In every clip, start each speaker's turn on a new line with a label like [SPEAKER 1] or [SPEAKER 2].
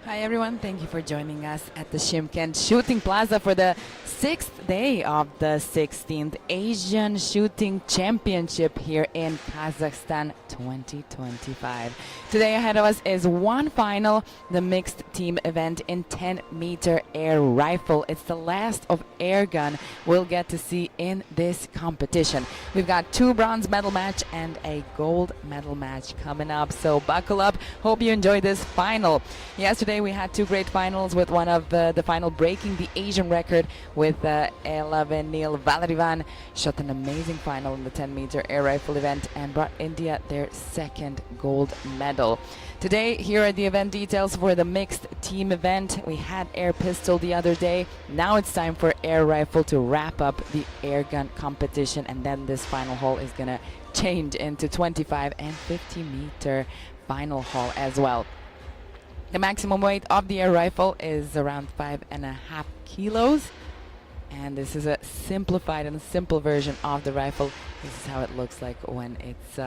[SPEAKER 1] Hi everyone, thank you for joining us at the Shymkent Shooting Plaza for the 6th day of the 16th Asian Shooting Championship here in Kazakhstan 2025. Today ahead of us is one final, the mixed team event in 10-meter air rifle. It's the last of air gun we'll get to see in this competition. We've got 2 bronze medal match and a gold medal match coming up, so buckle up. Hope you enjoy this final. Yesterday we had 2 great finals, with one of the final breaking the Asian record with 11 Neil Valerivan. Shot an amazing final in the 10-meter air rifle event and brought India their 2nd gold medal. Today, here are the event details for the mixed team event. We had air pistol the other day. Now it's time for air rifle to wrap up the air gun competition, and then this final hole is gonna change into 25 and 50-meter final hall as well. The maximum weight of the air rifle is around 5.5 kilos. And this is a simplified and simple version of the rifle. This is how it looks like when it's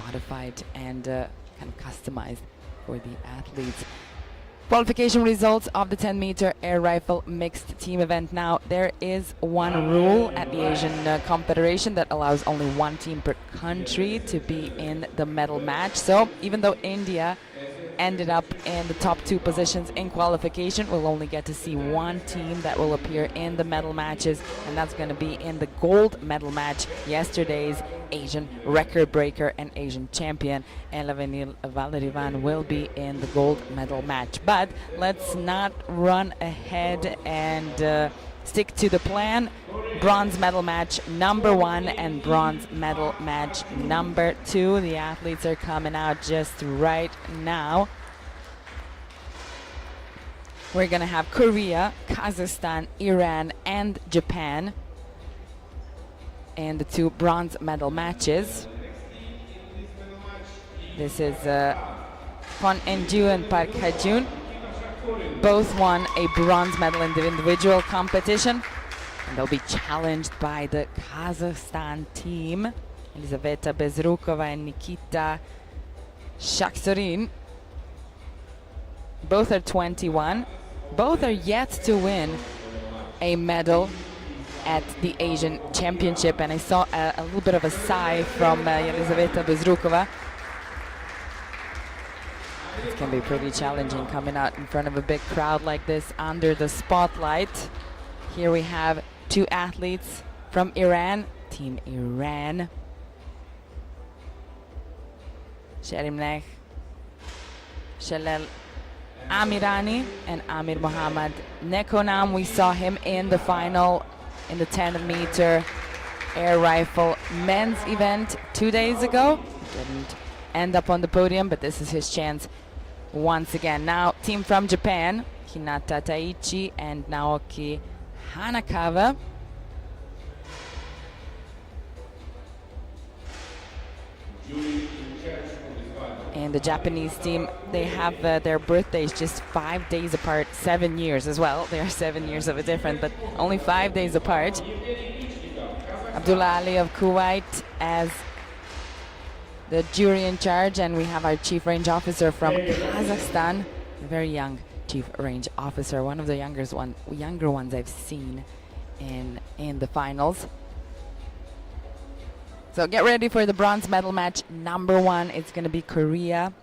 [SPEAKER 1] modified and kind of customized for the athletes. Qualification results of the 10-meter air rifle mixed team event. Now, there is one rule at the Asian Confederation that allows only one team per country to be in the medal match. So even though India ended up in the top 2 positions in qualification, we'll only get to see one team that will appear in the medal matches, and that's going to be in the gold medal match. Yesterday's Asian record breaker and Asian champion Neil Valerivan will be in the gold medal match. But let's not run ahead and stick to the plan. Bronze medal match number 1 and bronze medal match number 2. The athletes are coming out just right now. We're gonna have Korea, Kazakhstan, Iran and Japan in the 2 bronze medal matches. This is Kwon En-ju and Park Ha-jun. Both won a bronze medal in the individual competition, and they'll be challenged by the Kazakhstan team, Elizaveta Bezrukova and Nikita Shaksorin. Both are 21. Both are yet to win a medal at the Asian Championship, and I saw a little bit of a sigh from Elizaveta Bezrukova. It can be pretty challenging coming out in front of a big crowd like this under the spotlight. Here we have 2 athletes from Iran, Team Iran. Sherimneh Shalel Amirani and Amir Mohammad Nekonam. We saw him in the final in the 10-meter air rifle men's event 2 days ago. Didn't end up on the podium, but this is his chance once again. Now, team from Japan, Hinata Taichi and Naoki Hanakawa. And the Japanese team, they have their birthdays just 5 days apart, 7 years as well. They are 7 years of a difference, but only 5 days apart. Abdullah Ali of Kuwait as the jury in charge, and we have our chief range officer from Kazakhstan, a very young chief range officer, one of the younger ones I've seen in the finals. So get ready for the bronze medal match number 1. It's going to be Korea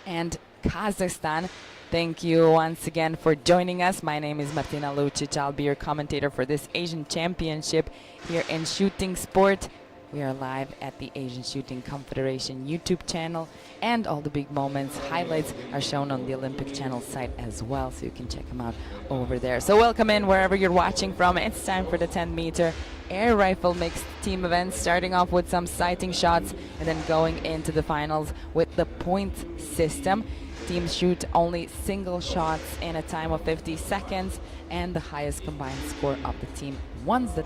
[SPEAKER 1] and Kazakhstan. Thank you once again for joining us. My name is Martina Lucic. I'll be your commentator for this Asian Championship here in shooting sport. We are live at the Asian Shooting Confederation YouTube channel, and all the big moments, highlights are shown on the Olympic Channel site as well, so you can check them out over there. So welcome in wherever you're watching from. It's time for the 10-meter air rifle mixed team event, starting off with some sighting shots and then going into the finals with the point system. Teams shoot only single shots in a time of 50 seconds, and the highest combined score of the team wins the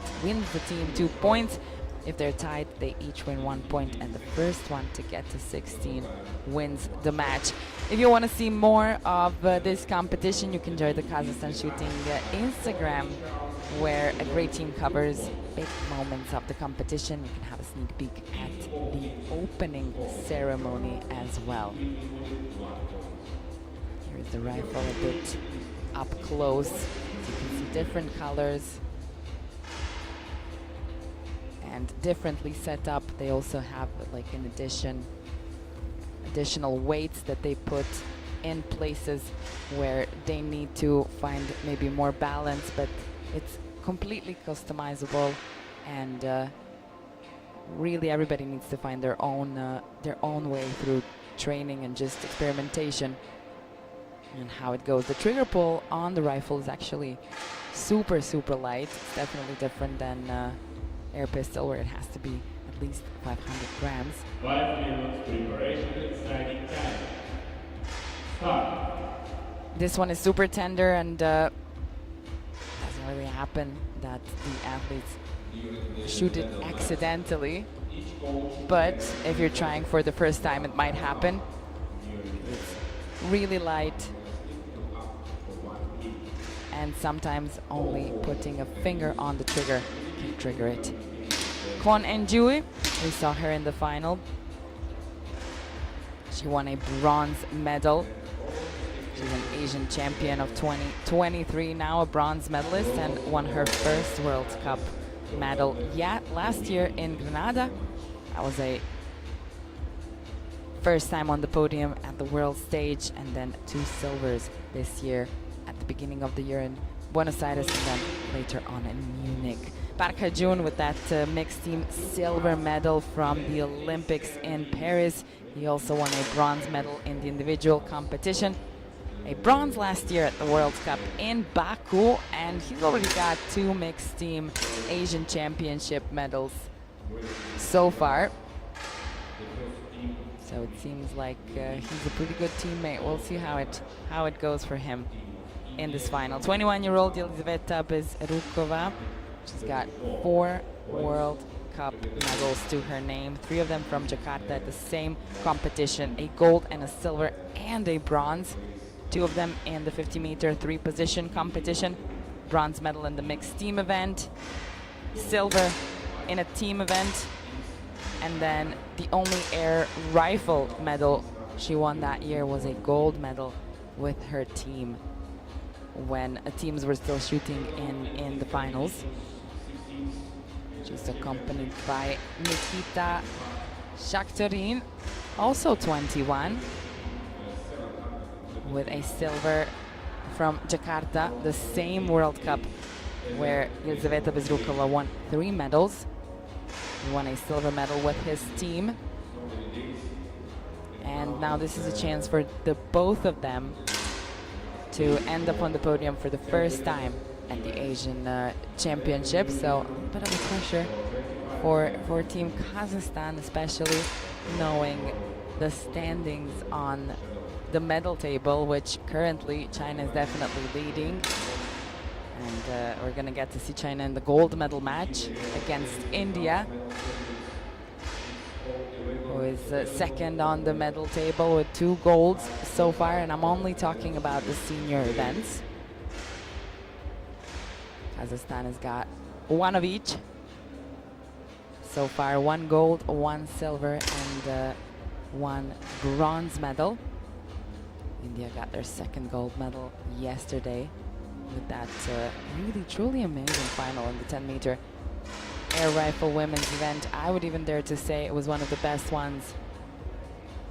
[SPEAKER 1] team 2 points. If they're tied, they each win 1 point, and the first one to get to 16 wins the match. If you want to see more of this competition, you can join the Kazakhstan Shooting Instagram, where a great team covers big moments of the competition. You can have a sneak peek at the opening ceremony as well. Here's the rifle a bit up close. You can see different colors and differently set up. They also have, like, in addition, additional weights that they put in places where they need to find maybe more balance, but it's completely customizable, and really everybody needs to find their own way through training and just experimentation and how it goes. The trigger pull on the rifle is actually super light. It's definitely different than air pistol, where it has to be at least 500 grams.
[SPEAKER 2] 5 minutes preparation, exciting time. Start.
[SPEAKER 1] This one is super tender, and doesn't really happen that the athletes shoot it accidentally, but if you're trying for the first time, it might happen. It's really light, and sometimes only putting a finger on the trigger can trigger it. Kwon En-jui, we saw her in the final. She won a bronze medal. She's an Asian champion of 2023, now a bronze medalist, and won her first World Cup medal last year in Granada. That was a first time on the podium at the world stage, and then 2 silvers this year at the beginning of the year in Buenos Aires, and then later on in Munich. Park Ha-jun with that mixed team silver medal from the Olympics in Paris. He also won a bronze medal in the individual competition. A bronze last year at the World Cup in Baku, and he's already got 2 mixed team Asian Championship medals so far. So it seems like he's a pretty good teammate. We'll see how it goes for him in this final. 21-year-old Elizaveta Bezrukova. She's got 4 World Cup medals to her name, 3 of them from Jakarta at the same competition, a gold and a silver and a bronze. 2 of them in the 50-meter 3-position competition, bronze medal in the mixed team event, silver in a team event, and then the only air rifle medal she won that year was a gold medal with her team when teams were still shooting in the finals. She's accompanied by Nikita Shakhtarin, also 21, with a silver from Jakarta, the same World Cup where Elizaveta Bezrukova won 3 medals. He won a silver medal with his team. And now this is a chance for the both of them to end up on the podium for the first time at the Asian Championship. So a bit of a pressure for Team Kazakhstan, especially knowing the standings on the medal table, which currently China is definitely leading. And we're going to get to see China in the gold medal match against India, who is second on the medal table with 2 golds so far, and I'm only talking about the senior events. Kazakhstan has got 1 of each so far, 1 gold, 1 silver, and 1 bronze medal. India got their 2nd gold medal yesterday with that really truly amazing final in the 10-meter air rifle women's event. I would even dare to say it was one of the best ones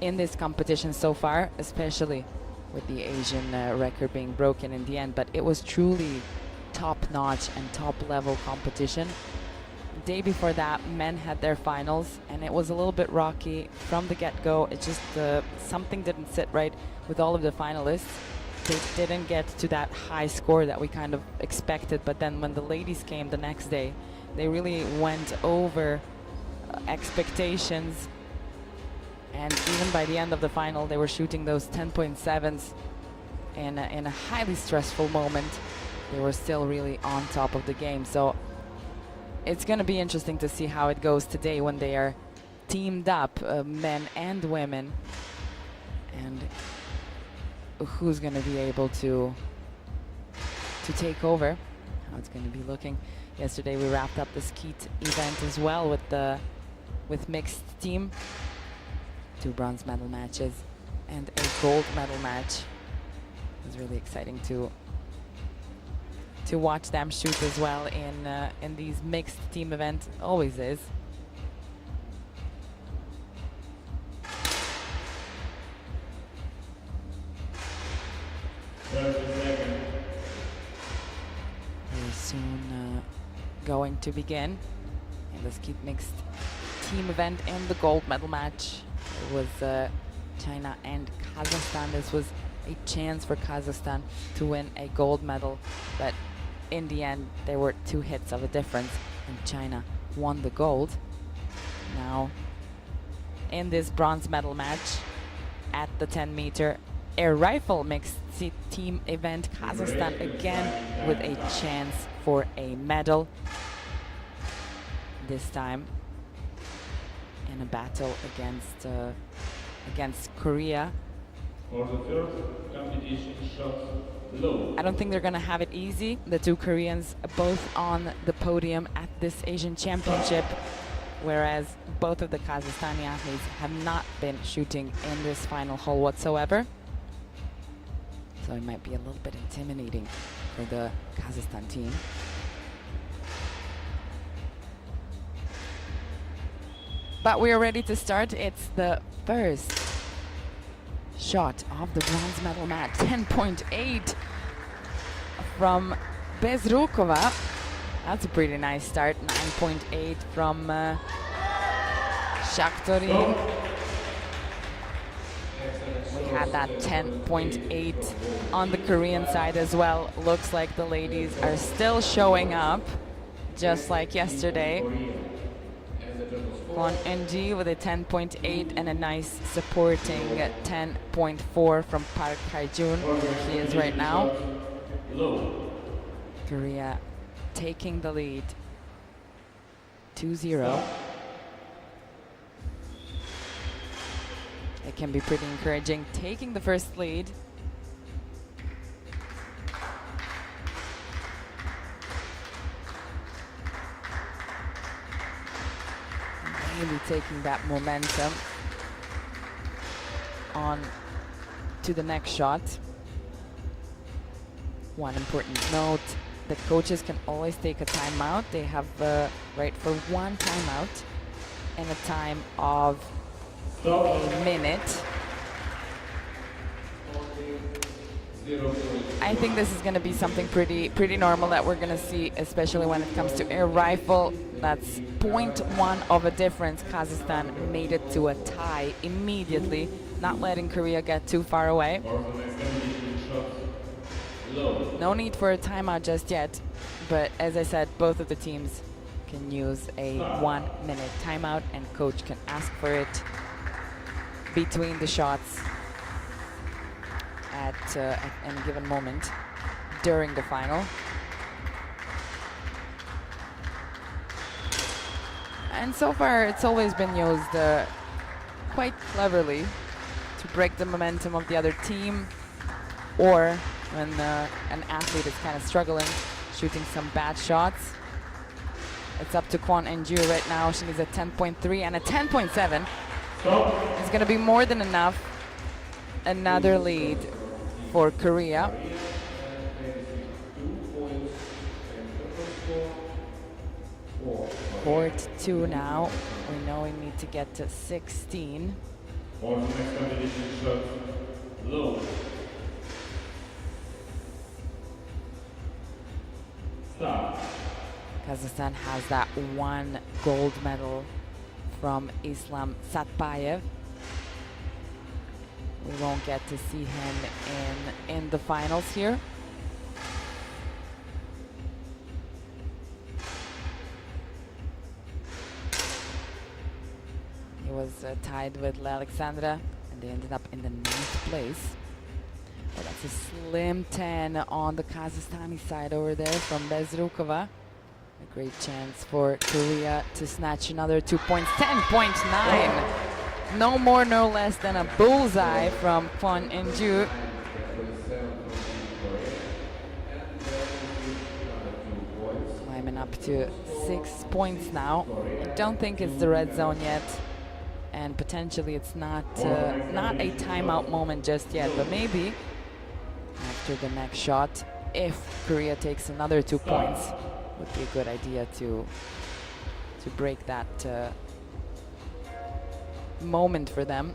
[SPEAKER 1] in this competition so far, especially with the Asian record being broken in the end. But it was truly top-notch and top-level competition. Day before that, men had their finals, and it was a little bit rocky from the get-go. It just something didn't sit right with all of the finalists. They didn't get to that high score that we kind of expected, but then when the ladies came the next day, They really went over expectations, and even by the end of the final they were shooting those 10.7s in a highly stressful moment. They were still really on top of the game, so it's going to be interesting to see how it goes today when they are teamed up, men and women, and who's going to be able to take over, how it's going to be looking. Yesterday we wrapped up the skeet event as well with mixed team, 2 bronze medal matches and a gold medal match. It was really exciting to watch them shoot as well in these mixed team events. Always is. We're soon going to begin in the skeet mixed team event and the gold medal match. It was China and Kazakhstan. This was a chance for Kazakhstan to win a gold medal, but in the end there were 2 hits of a difference and China won the gold. Now in this bronze medal match at the 10-meter air rifle mixed team event, Kazakhstan again with a chance for a medal, this time in a battle against Korea.
[SPEAKER 2] For the first competition shot low.
[SPEAKER 1] I don't think they're going to have it easy. The 2 Koreans both on the podium at this Asian Championship, whereas both of the Kazakhstani athletes have not been shooting in this final hole whatsoever. So it might be a little bit intimidating for the Kazakhstan team. But we are ready to start. It's the first shot of the bronze medal match. 10.8 from Bezrukova. That's a pretty nice start. 9.8 from Shakhtarin. We had that 10.8 on the Korean side as well. Looks like the ladies are still showing up, just like yesterday. Kwon NG with a 10.8 and a nice supporting 10.4 from Park Hae-jun, where he is right now. Korea taking the lead 2-0. It can be pretty encouraging, taking the first lead. Really taking that momentum on to the next shot. One important note, the coaches can always take a timeout. They have right for 1 timeout and a time of a minute. I think this is going to be something pretty normal that we're going to see, especially when it comes to air rifle. That's 0.1 of a difference. Kazakhstan made it to a tie immediately, not letting Korea get too far away. No need for a timeout just yet, but as I said, both of the teams can use a 1-minute timeout, and coach can ask for it between the shots at any given moment during the final. And so far it's always been used quite cleverly to break the momentum of the other team, or when an athlete is kind of struggling, shooting some bad shots. It's up to Kwon NG right now. She needs a 10.3 and a 10.7. It's going to be more than enough. Another lead for Korea. 4-2 now. We know we need to get to 16.
[SPEAKER 2] For the next competition shot low. Start.
[SPEAKER 1] Kazakhstan has that 1 gold medal from Islam Satbayev. We won't get to see him in the finals here. was tied with La Alexandra, and they ended up in the 9th place. Oh, that's a slim 10 on the Kazakhstani side over there from Bezrukova. A great chance for Korea to snatch another 2 points. 10.9. No more, no less than a bullseye from Kwon In-ju. Climbing up to 6 points now. I don't think it's the red zone yet, and potentially it's not a timeout moment just yet, but maybe after the next shot, if Korea takes another 2 points, would be a good idea to break that moment for them.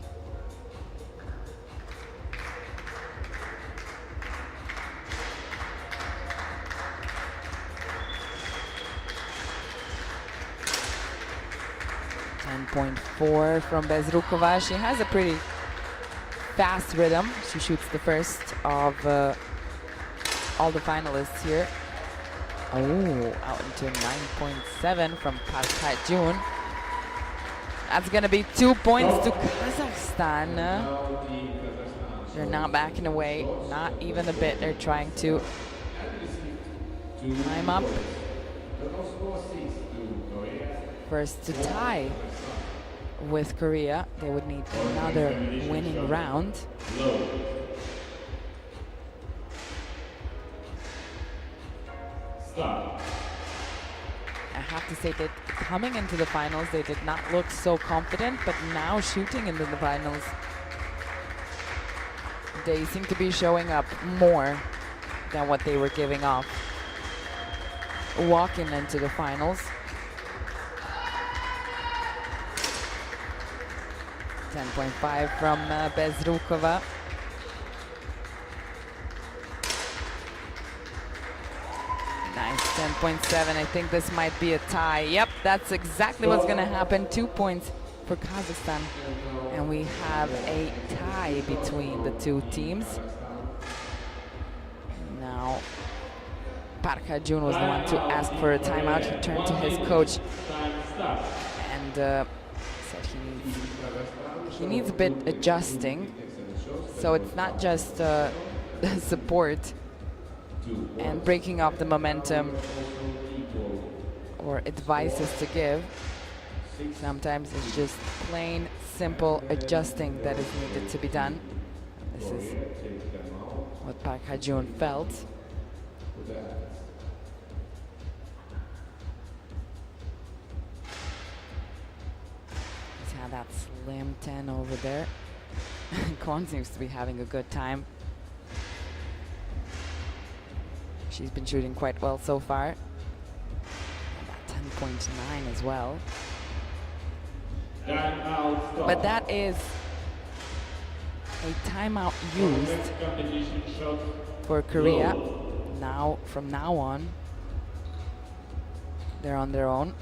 [SPEAKER 1] .4 from Bezrukova. She has a pretty fast rhythm. She shoots the first of all the finalists here. Oh, out into 9.7 from Park Ha-jun. That's going to be 2 points to Kazakhstan. They're not backing away, not even a bit. They're trying to climb up. First to tie with Korea. They would need another winning round. I have to say that coming into the finals, they did not look so confident, but now shooting into the finals, they seem to be showing up more than what they were giving off walking into the finals. 10.5 from Bezrukova. Nice, 10.7. I think this might be a tie. Yep, that's exactly what's going to happen. 2 points for Kazakhstan. And we have a tie between the two teams. Now, Park Ha-jun was the one to ask for a timeout. He turned to his coach and said he needs a bit adjusting. So it's not just support and breaking up the momentum or advices to give. Sometimes it's just plain, simple adjusting that is needed to be done. This is what Park Ha-jun felt. He's had that slim 10 over there. Kwon seems to be having a good time. She's been shooting quite well so far. About 10.9 as well. But that is a timeout used for Korea. Now, from now on, they're on their own.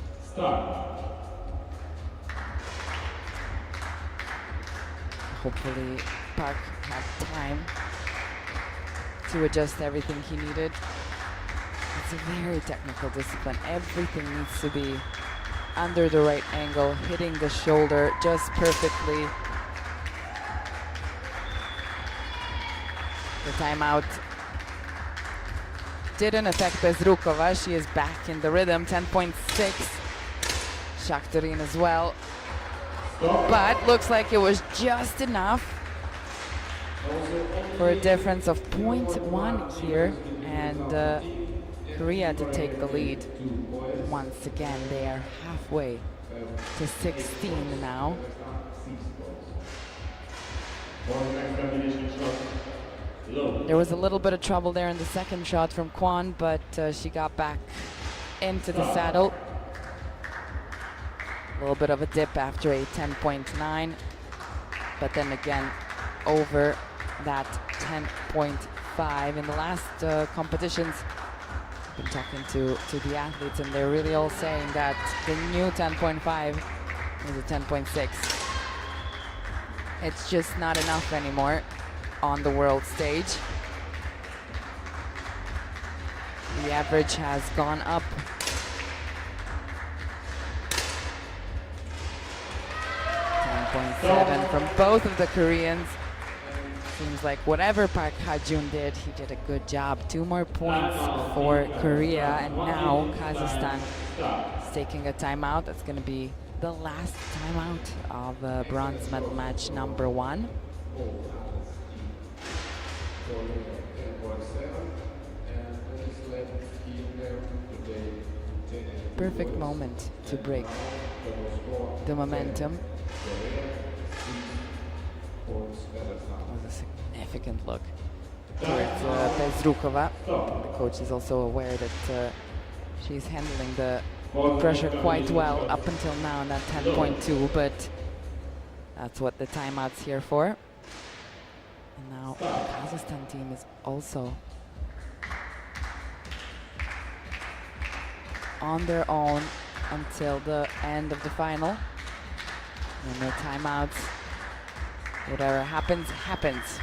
[SPEAKER 1] Hopefully, Park had time to adjust everything he needed. It's a very technical discipline. Everything needs to be under the right angle, hitting the shoulder just perfectly. The timeout didn't affect Bezrukova. She is back in the rhythm. 10.6. Shakhtarin as well. But looks like it was just enough for a difference of 0.1 here, and Korea to take the lead. Once again, they are halfway to 16 now. There was a little bit of trouble there in the second shot from Kwon, but she got back into the saddle. A little bit of a dip after a 10.9, but then again over that 10.5. In the last competitions, I've been talking to the athletes, and they're really all saying that the new 10.5 is a 10.6. It's just not enough anymore on the world stage. The average has gone up. 7 from both of the Koreans. Seems like whatever Park Ha-jun did, he did a good job. 2 more points for Korea, and now Kazakhstan is taking a timeout. That's going to be the last timeout of bronze medal match number 1. Perfect moment to break the momentum. Was a significant look towards Bezrukova. The coach is also aware that she's handling the pressure quite well up until now in that 10.2, but that's what the timeout's here for. And now the Kazakhstan team is also on their own until the end of the final. And no timeouts. Whatever happens, happens.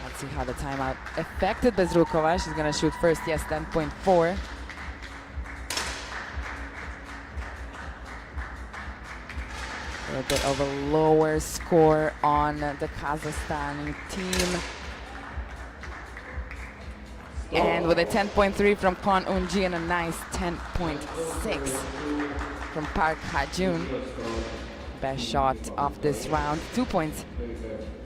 [SPEAKER 1] Let's see how the timeout affected Bezrukova. She's going to shoot first, yes, 10.4. A little bit of a lower score on the Kazakhstani team. And with a 10.3 from Kwon Eun-ji and a nice 10.6 from Park Ha-jun. Best shot of this round. 2 points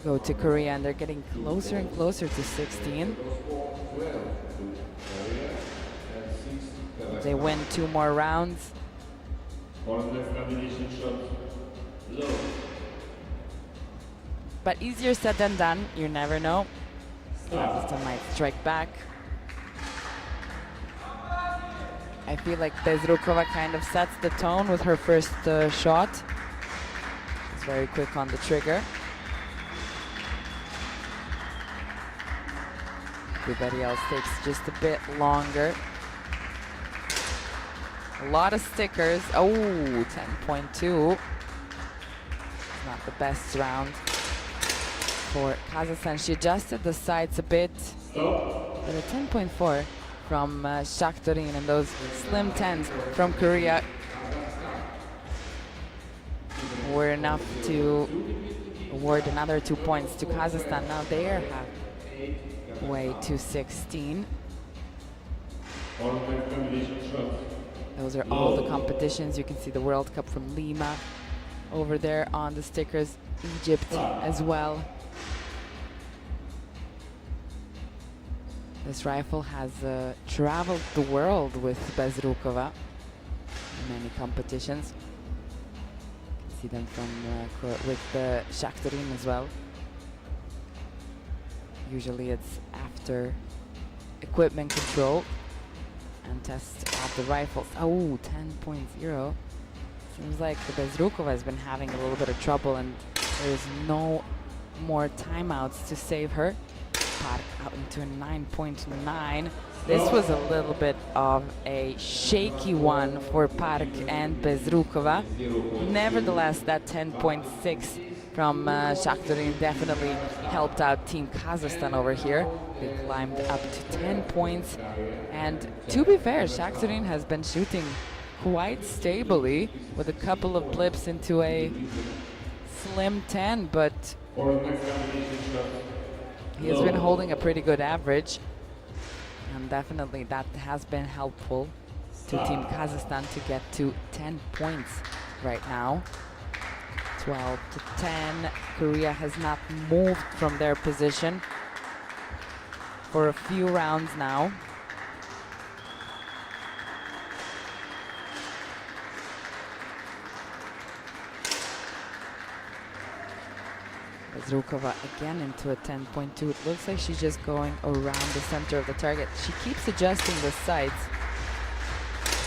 [SPEAKER 1] go to Korea, and they're getting closer and closer to 16. They win 2 more rounds. But easier said than done. You never know. Kazakhstan might strike back. I feel like Bezrukova kind of sets the tone with her first shot. She's very quick on the trigger. Everybody else takes just a bit longer. A lot of stickers. Oh, 10.2. Not the best round for Kazakhstan. She adjusted the sights a bit. But a 10.4 from Shakhtarin, and those slim 10s from Korea were enough to award another 2 points to Kazakhstan. Now they are halfway to 16. Those are all the competitions. You can see the World Cup from Lima over there on the stickers. Egypt as well. This rifle has traveled the world with Bezrukova in many competitions. You can see them from with the Shakhtarin as well. Usually it's after equipment control and test of the rifles. Oh, 10.0. Seems like the Bezrukova has been having a little bit of trouble, and there's no more timeouts to save her. Park out into a 9.9. This was a little bit of a shaky one for Park and Bezrukova. Nevertheless, that 10.6 from Shakhtarin definitely helped out Team Kazakhstan over here. They climbed up to 10 points. And to be fair, Shakhtarin has been shooting quite stably with a couple of blips into a slim 10, but he has been holding a pretty good average, and definitely that has been helpful to Team Kazakhstan to get to 10 points right now. 12 to 10. Korea has not moved from their position for a few rounds now. Bezrukova again into a 10.2. It looks like she's just going around the center of the target. She keeps adjusting the sights,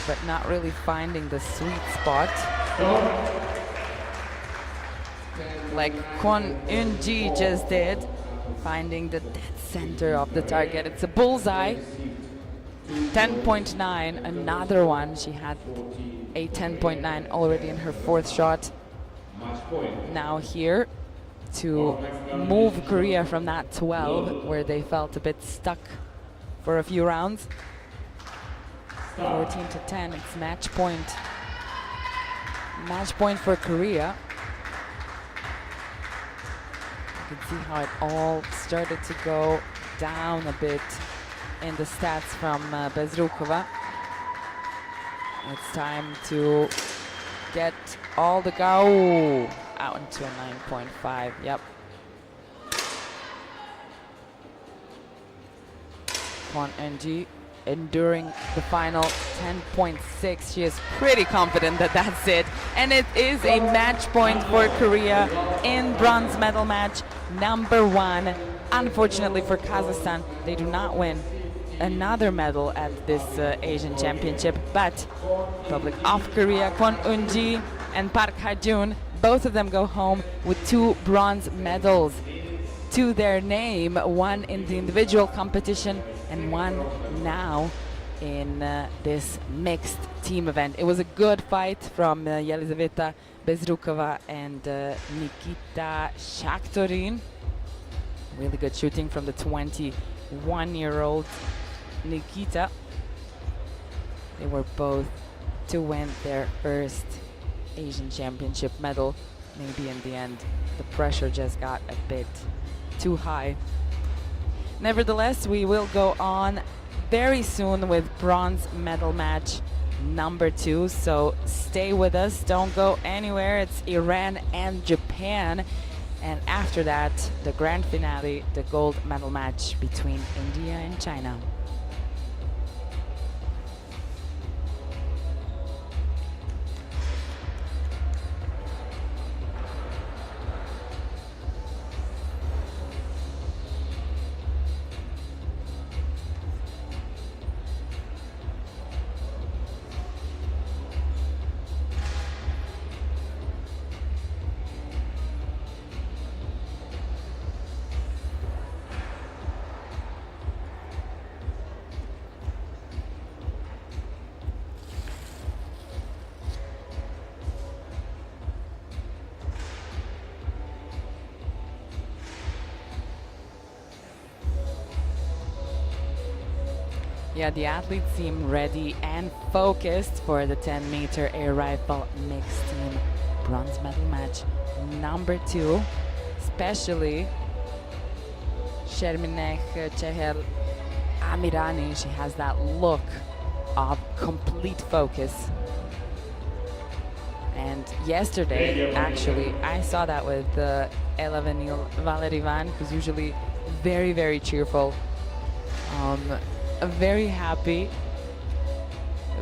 [SPEAKER 1] but not really finding the sweet spot. Like Kwon Eun-ji just did, finding the dead center of the target. It's a bullseye. 10.9, another one. She had a 10.9 already in her 4th shot. Now here to move Korea from that 12, where they felt a bit stuck for a few rounds. 14 to 10, it's match point. Match point for Korea. You can see how it all started to go down a bit in the stats from Bezrukova. It's time to get all the go out into a 9.5. Yep. Kwon Eun-ji enduring the final 10.6. She is pretty confident that that's it. And it is a match point for Korea in bronze medal match number 1. Unfortunately for Kazakhstan, they do not win another medal at this Asian Championship, but Republic of Korea, Kwon Eun-ji and Park Ha-jun, both of them go home with 2 bronze medals to their name, one in the individual competition and one now in this mixed team event. It was a good fight from Yelizaveta Bezrukova and Nikita Shakhtorin. Really good shooting from the 21-year-old Nikita. They were both to win their first Asian Championship medal. Maybe in the end the pressure just got a bit too high. Nevertheless, we will go on very soon with bronze medal match number 2, so stay with us, don't go anywhere. It's Iran and Japan, and after that the grand finale, the gold medal match between India and China. Yeah, the athletes seem ready and focused for the 10-meter air rifle mixed team bronze medal match number 2. Especially Shermineh Chehel Amirani. She has that look of complete focus. And yesterday, actually, I saw that with Ella Vanil Valerivan, who's usually very, very cheerful. A very happy,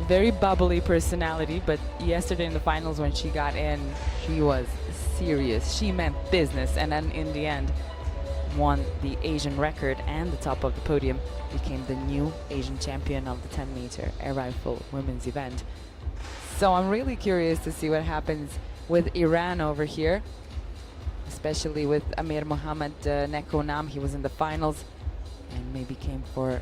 [SPEAKER 1] very bubbly personality, but yesterday in the finals when she got in, she was serious. She meant business, and then in the end won the Asian record and the top of the podium, became the new Asian champion of the 10-meter air rifle women's event. So I'm really curious to see what happens with Iran over here, especially with Amir Mohammad Nekonam. He was in the finals and maybe came for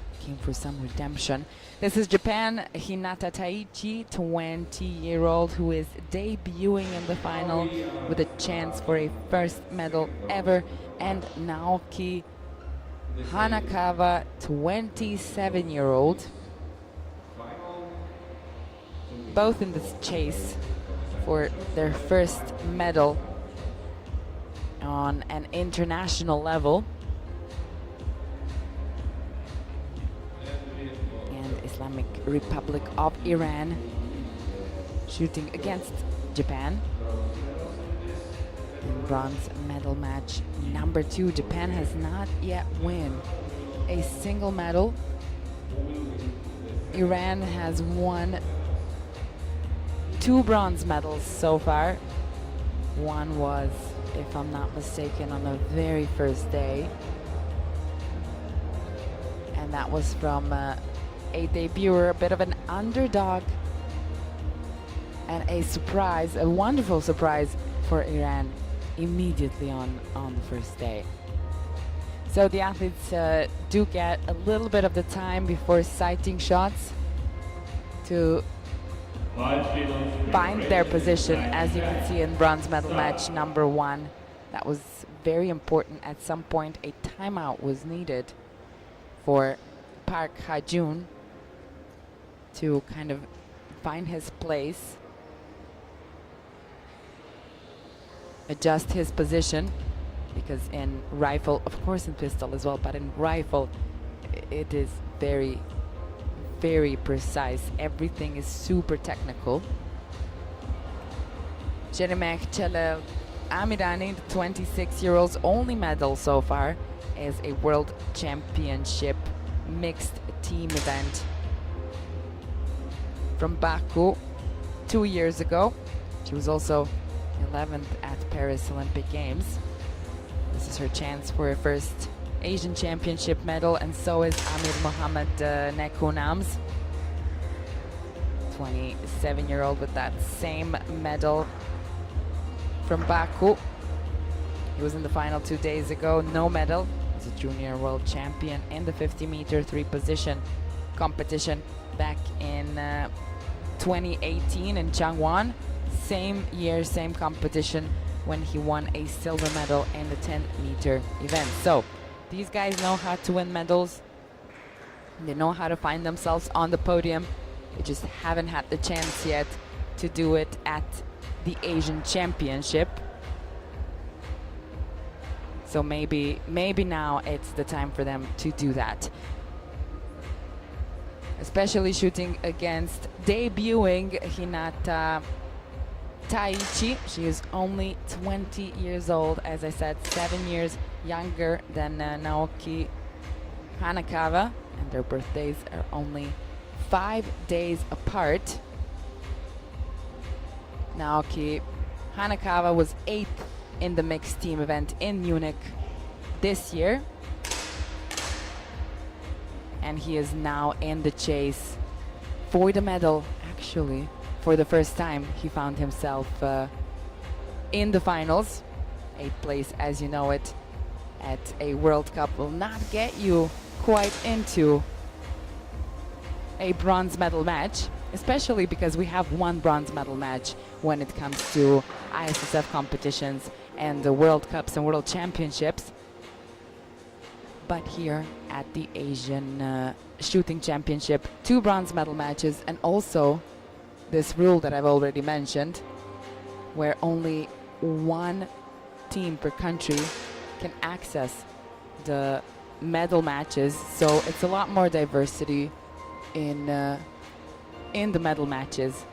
[SPEAKER 1] some redemption. This is Japan, Hinata Taichi, 20-year-old, who is debuting in the final with a chance for a first medal ever, and Naoki Hanakawa, 27-year-old, both in this chase for their first medal on an international level. Islamic Republic of Iran shooting against Japan in bronze medal match number 2. Japan has not yet won a single medal. Iran has won 2 bronze medals so far. One was, if I'm not mistaken, on the very first day, and that was from a debuter, a bit of an underdog, and a surprise, a wonderful surprise for Iran immediately on the first day. So the athletes do get a little bit of the time before sighting shots to find their position, as you can see in bronze medal match number 1. That was very important. At some point a timeout was needed for Park Ha-jun to kind of find his place. adjust his position, because in rifle, of course in pistol as well, but in rifle it is very, very precise. Everything is super technical. Jeremek Celel Amirani, the 26-year-old's only medal so far, is a world championship mixed team event from Baku 2 years ago. She was also 11th at Paris Olympic Games. This is her chance for her first Asian Championship medal, and so is Amir Mohammed Nekunams, 27-year-old with that same medal from Baku. He was in the final 2 days ago, no medal. He's a junior world champion in the 50-meter three-position competition back in 2018 in Changwon. Same year, same competition, when he won a silver medal in the 10-meter event. So these guys know how to win medals. They know how to find themselves on the podium. They just haven't had the chance yet to do it at the Asian Championship. So maybe now it's the time for them to do that. Especially shooting against debuting Hinata Taichi. She is only 20 years old, as I said, 7 years younger than Naoki Hanakawa, and their birthdays are only 5 days apart. Naoki Hanakawa was 8th in the mixed team event in Munich this year, and he is now in the chase for the medal. Actually, for the first time, he found himself in the finals. 8th place, as you know it, at a World Cup will not get you quite into a bronze medal match, especially because we have one bronze medal match when it comes to ISSF competitions and the World Cups and World Championships. But here at the Asian Shooting Championship, 2 bronze medal matches, and also this rule that I've already mentioned, where only 1 team per country can access the medal matches. So it's a lot more diversity in the medal matches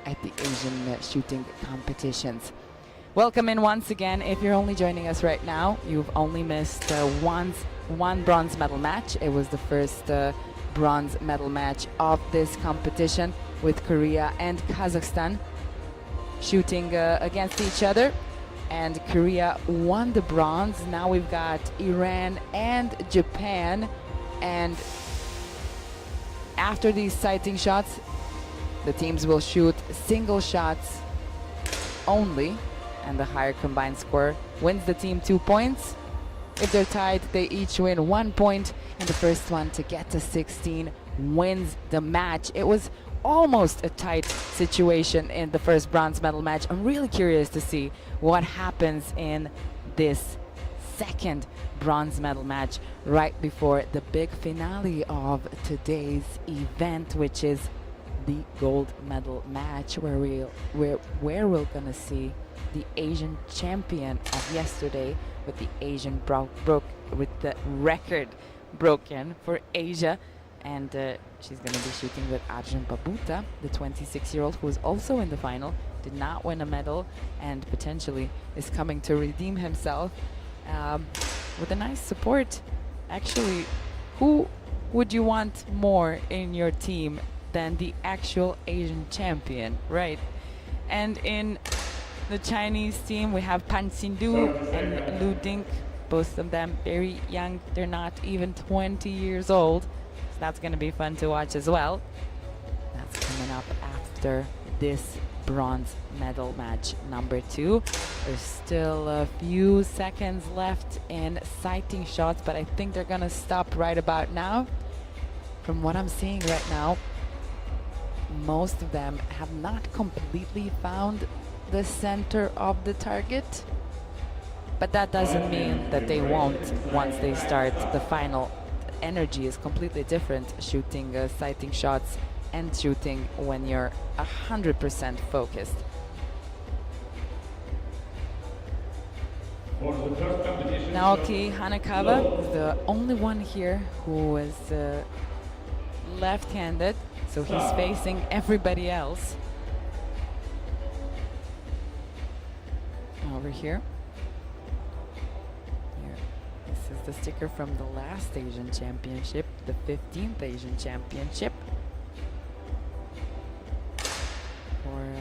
[SPEAKER 1] at the Asian shooting competitions. Welcome in once again. If you're only joining us right now, you've only missed one bronze medal match. It was the first bronze medal match of this competition, with Korea and Kazakhstan shooting against each other, and Korea won the bronze. Now we've got Iran and Japan, and after these sighting shots, the teams will shoot single shots only, and the higher combined score wins the team 2 points. If they're tied, they each win 1 point, and the first one to get to 16 wins the match. It was almost a tight situation in the first bronze medal match. I'm really curious to see what happens in this second bronze medal match right before the big finale of today's event, which is the gold medal match, where we're gonna see the Asian champion of yesterday, with the Asian with the record broken for Asia, and she's going to be shooting with Arjun Babuta, the 26-year-old who was also in the final, did not win a medal, and potentially is coming to redeem himself with a nice support. Actually, who would you want more in your team than the actual Asian champion, right? And in the Chinese team, we have Pan Xindu and Lu Ding, both of them very young. They're not even 20 years old. So that's going to be fun to watch as well. That's coming up after this bronze medal match number 2. There's still a few seconds left in sighting shots, but I think they're going to stop right about now. From what I'm seeing right now, most of them have not completely found the center of the target, but that doesn't mean that they won't once they start the final. Energy is completely different shooting sighting shots and shooting when you're 100% focused.
[SPEAKER 2] For the first competition
[SPEAKER 1] Naoki Hanakawa is the only one here who is left-handed, so he's facing everybody else. Over here. This is the sticker from the last Asian Championship, the 15th Asian Championship. For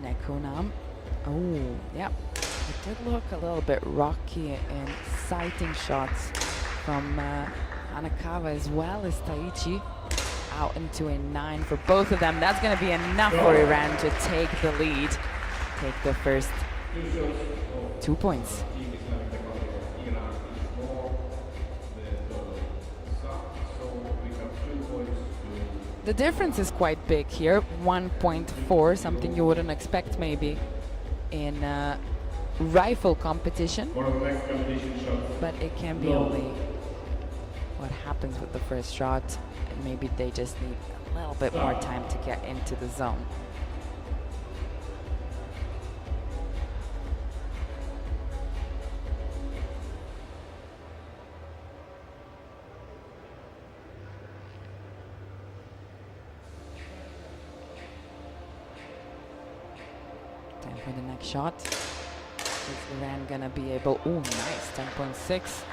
[SPEAKER 1] Nekonam. Oh, yeah. It did look a little bit rocky in sighting shots from Hanakawa as well as Taichi. Out into a 9 for both of them. That's going to be enough for Iran to take the lead. Take the first 2 points. The difference is quite big here, 1.4, something you wouldn't expect maybe in rifle competition, but it can be only what happens with the first shot, and maybe they just need a little bit more time to get into the zone. Time for the next shot. Is Iran gonna be able? Oh, nice, 10.6.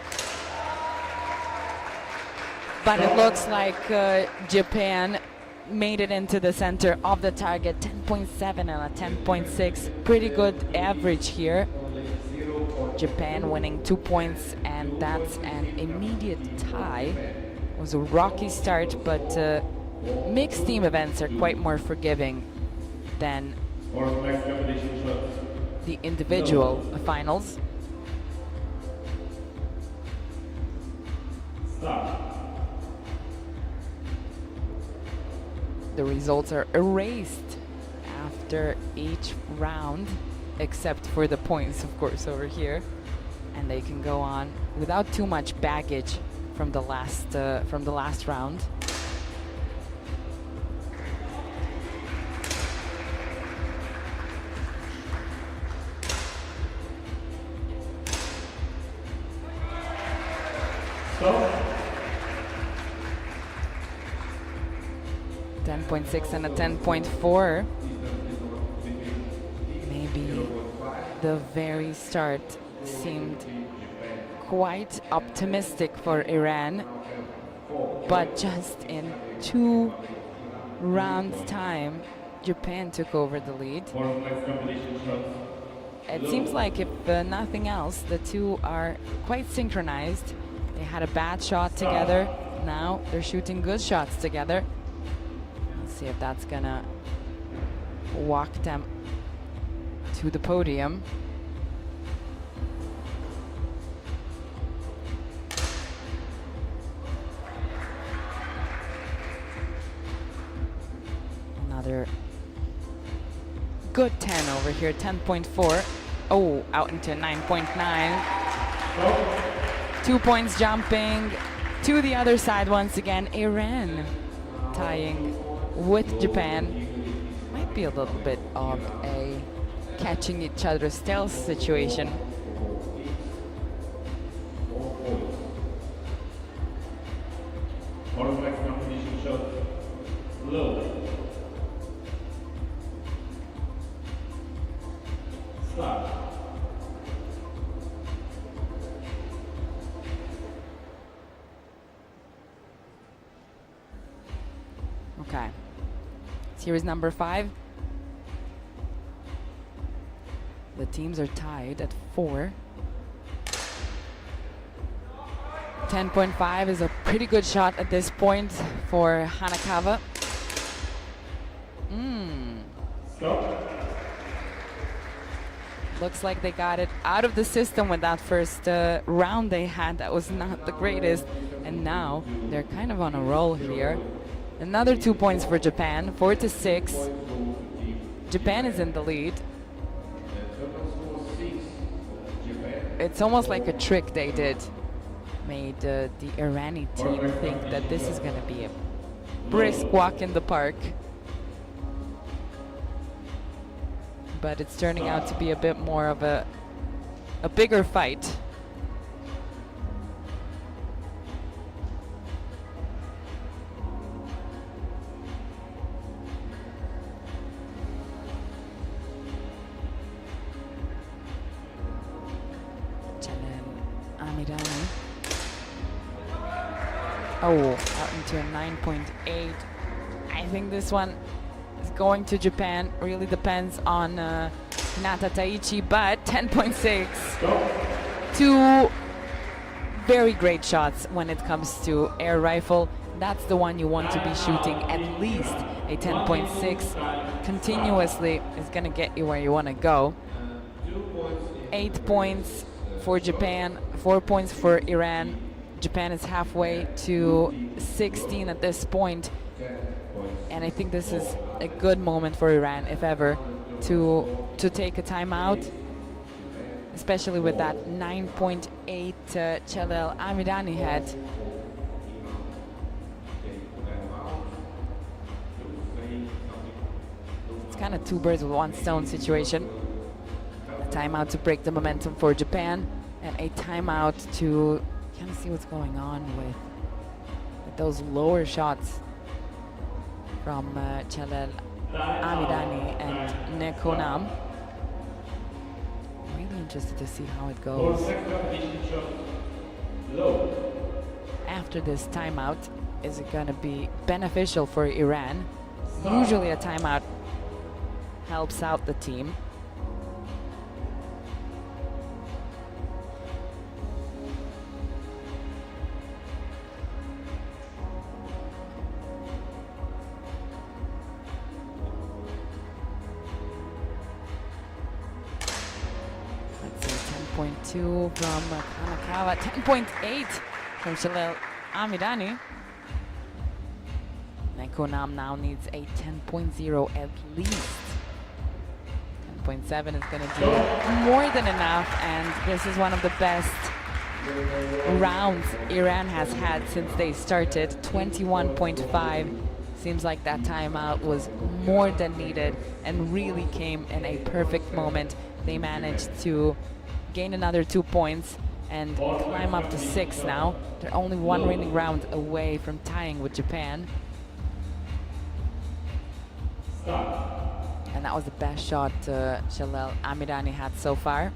[SPEAKER 1] But it looks like Japan made it into the center of the target. 10.7 and a 10.6. Pretty good average here. Japan winning 2 points, and that's an immediate tie. It was a rocky start, but mixed team events are quite more forgiving than the individual finals. The results are erased after each round, except for the points, of course, over here, and they can go on without too much baggage from the last round.
[SPEAKER 2] Stop.
[SPEAKER 1] 10.6 and a 10.4. Maybe the very start seemed quite optimistic for Iran, but just in 2 rounds time, Japan took over the lead. It seems like if nothing else, the two are quite synchronized. They had a bad shot together. Now they're shooting good shots together. Let's see if that's gonna walk them to the podium. Another good 10 over here, 10.4. Oh, out into 9.9. 2 points jumping to the other side once again. Iran tying with Japan. Might be a little bit of a catching each other's tails situation.
[SPEAKER 2] Competition shot low. Start.
[SPEAKER 1] Okay. Series number 5. The teams are tied at 4. 10.5 is a pretty good shot at this point for Hanakawa.
[SPEAKER 2] Stop.
[SPEAKER 1] Looks like they got it out of the system with that first round they had. That was not the greatest. And now they're kind of on a roll here. Another 2 points for Japan, 4-6. Japan is in the lead. It's almost like a trick they did. Made the Irani team think that this is going to be a brisk walk in the park. But it's turning out to be a bit more of a bigger fight. Amirani. Oh, out into a 9.8. I think this one is going to Japan. Really depends on Hinata Taichi, but 10.6. Two very great shots when it comes to air rifle. That's the one you want to be shooting at least a 10.6 continuously is going to get you where you want to go. 8 points for Japan, 4 points for Iran. Japan is halfway to 16 at this point, and I think this is a good moment for Iran, if ever, to take a timeout, especially with that 9.8 Chalel Amirani had. It's kind of two birds with one stone situation. A timeout to break the momentum for Japan, and a timeout to kind of see what's going on with those lower shots from Chalel Amirani and Nekonam. Really interested to see how it goes. After this timeout, is it going to be beneficial for Iran? Usually a timeout helps out the team. Let's see, 10.2 from Kanakawa, 10.8 from Chalel Amirani. Nekonam now needs a 10.0 at least. 10.7 is going to do more than enough, and this is one of the best rounds Iran has had since they started. 21.5. Seems like that timeout was more than needed and really came in a perfect moment. They managed to gain another 2 points and climb up to 6 now. They're only one winning round away from tying with Japan. And that was the best shot Chalel Amirani had so far.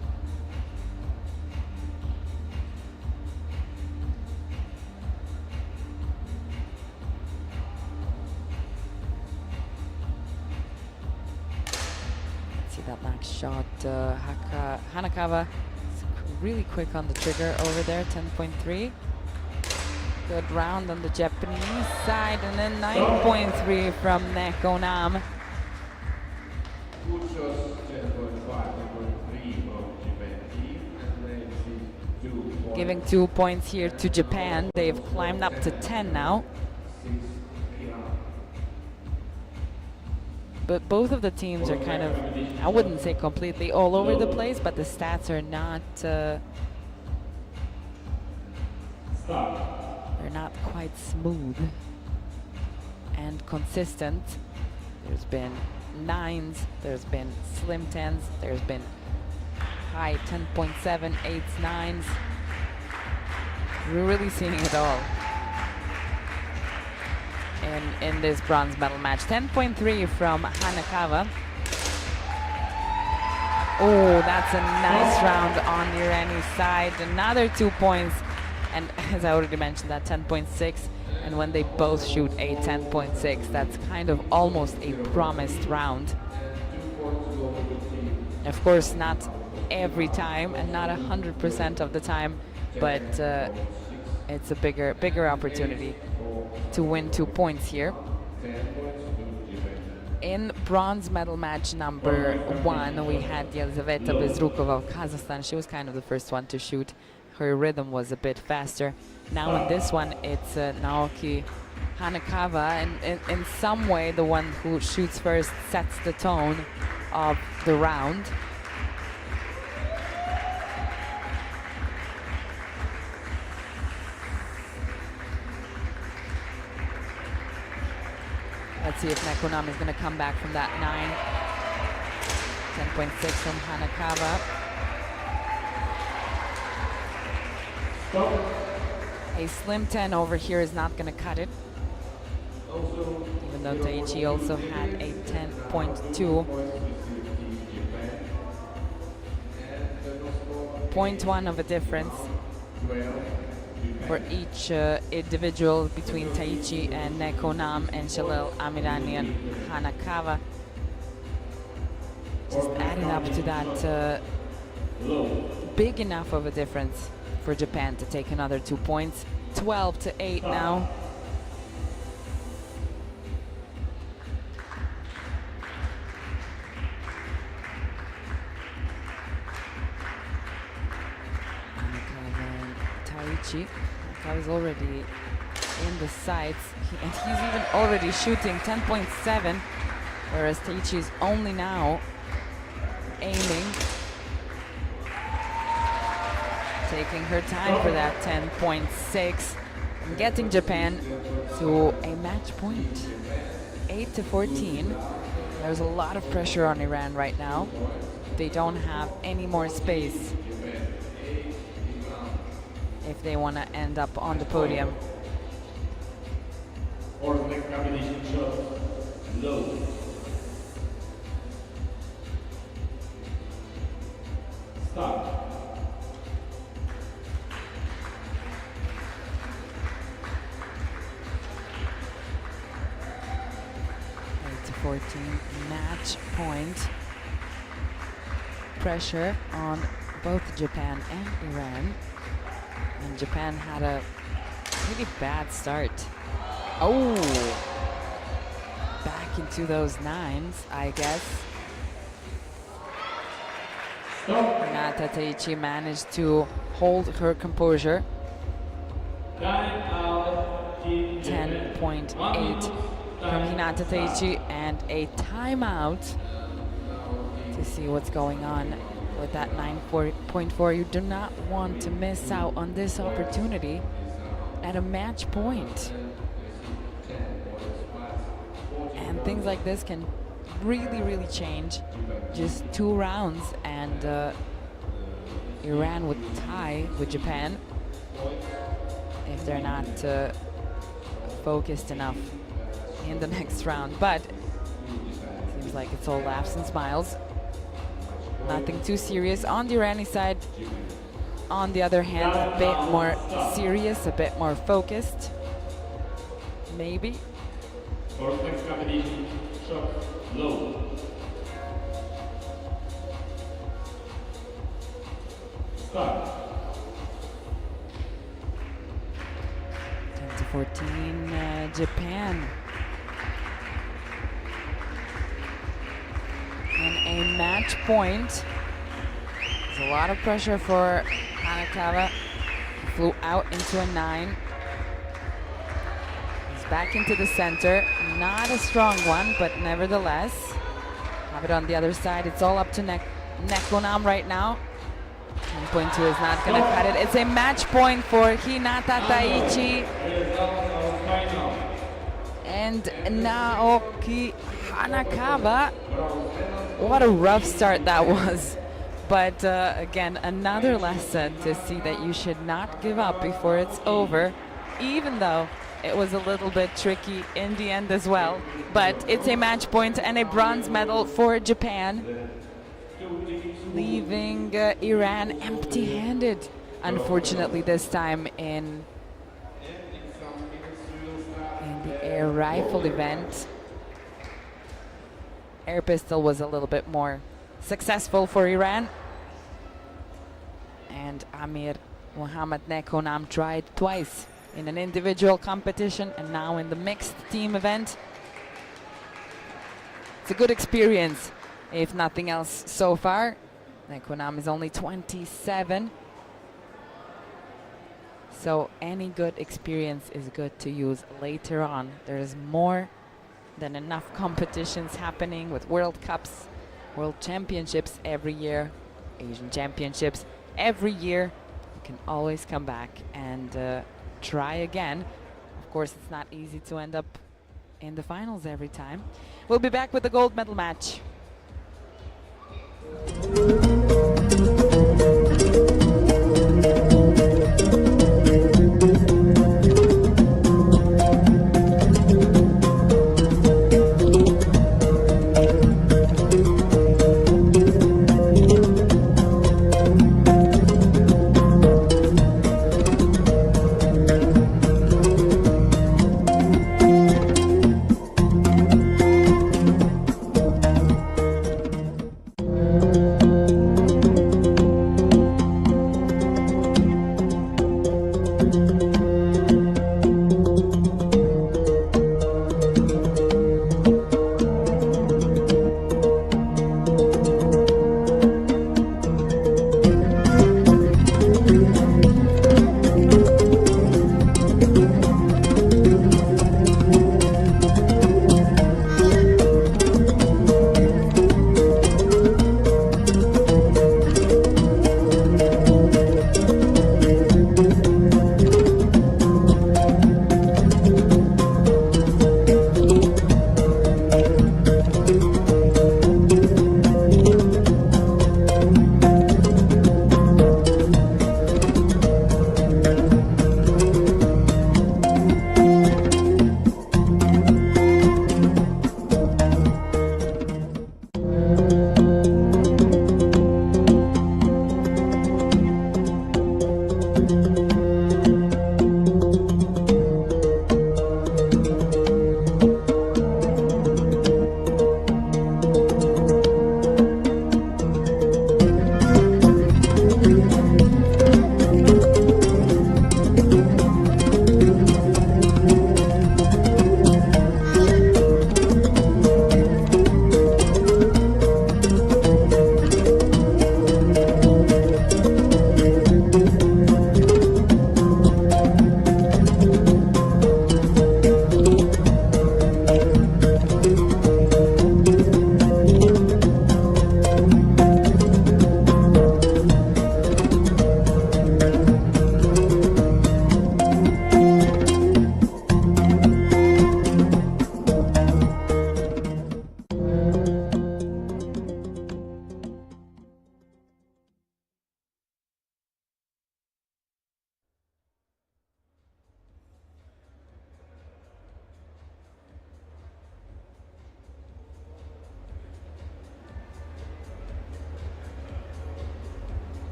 [SPEAKER 1] Let's see that next shot. Hanakawa is really quick on the trigger over there, 10.3. Good round on the Japanese side, and then 9.3 from Nekonam. Giving 2 points here to Japan. They've climbed up to 10 now. But both of the teams are kind of, I wouldn't say completely all over the place, but the stats are not they're not quite smooth and consistent. There's been 9s, there's been slim 10s, there's been high 10.7, 8s, 9s. We're really seeing it all in this bronze medal match. 10.3 from Hanakawa. Oh, that's a nice round on the Irani side. Another 2 points. And as I already mentioned, that 10.6. And when they both shoot a 10.6, that's kind of almost a promised round. Of course, not every time and not 100% of the time, but it's a bigger opportunity to win 2 points here. In bronze medal match number 1, we had Yelizaveta Bezrukova of Kazakhstan. She was kind of the first one to shoot. Her rhythm was a bit faster. Now in this one, it's Naoki Hanakawa, and in some way, the one who shoots first sets the tone of the round. Let's see if Nekonam is going to come back from that 9. 10.6 from Hanakawa. A slim 10 over here is not going to cut it. Even though Taichi also had a 10.2. 0.1 of a difference. for each individual between Taichi and Nekonam and Shalil Amirani and Hanakawa. Just adding up to that big enough of a difference for Japan to take another 2 points. 12-8 now. Taichi. Hanakawa's already in the sights, and he's even already shooting 10.7, whereas Taichi is only now aiming, taking her time for that 10.6 and getting Japan to a match point. 8-14. There's a lot of pressure on Iran right now. They don't have any more space if they want to end up on the podium.
[SPEAKER 2] Or the next combination shot, low. Start.
[SPEAKER 1] 8-14 match point. Pressure on both Japan and Iran. And Japan had a really bad start. Oh! Back into those nines, I guess. Hinata Taichi managed to hold her composure. 10.8 from Hinata Taichi and a timeout to see what's going on with that 9.4. You do not want to miss out on this opportunity at a match point. And things like this can really change. Just 2 rounds and Iran would tie with Japan if they're not focused enough in the next round. But seems like it's all laughs and smiles. Nothing too serious on the Irani side. On the other hand, a bit more serious, a bit more focused. Maybe.
[SPEAKER 2] For next combination shot, low. Start.
[SPEAKER 1] 10-14, Japan. And a match point. There's a lot of pressure for Hanakawa. Flew out into a 9. He's back into the center. Not a strong one, but nevertheless. Have it on the other side. It's all up to Nekonam right now. 10.2 is not going to cut it. It's a match point for Hinata Taichi and Naoki Hanakawa. What a rough start that was. But again, another lesson to see that you should not give up before it's over, even though it was a little bit tricky in the end as well. But it's a match point and a bronze medal for Japan, leaving Iran empty-handed, unfortunately this time in the air rifle event. Air pistol was a little bit more successful for Iran. And Amir Muhammad Nekonam tried twice in an individual competition and now in the mixed team event. It's a good experience, if nothing else so far. Nekonam is only 27. So any good experience is good to use later on. There's more than enough competitions happening with World Cups, World Championships every year, Asian Championships every year. You can always come back and try again. Of course, it's not easy to end up in the finals every time. We'll be back with the gold medal match.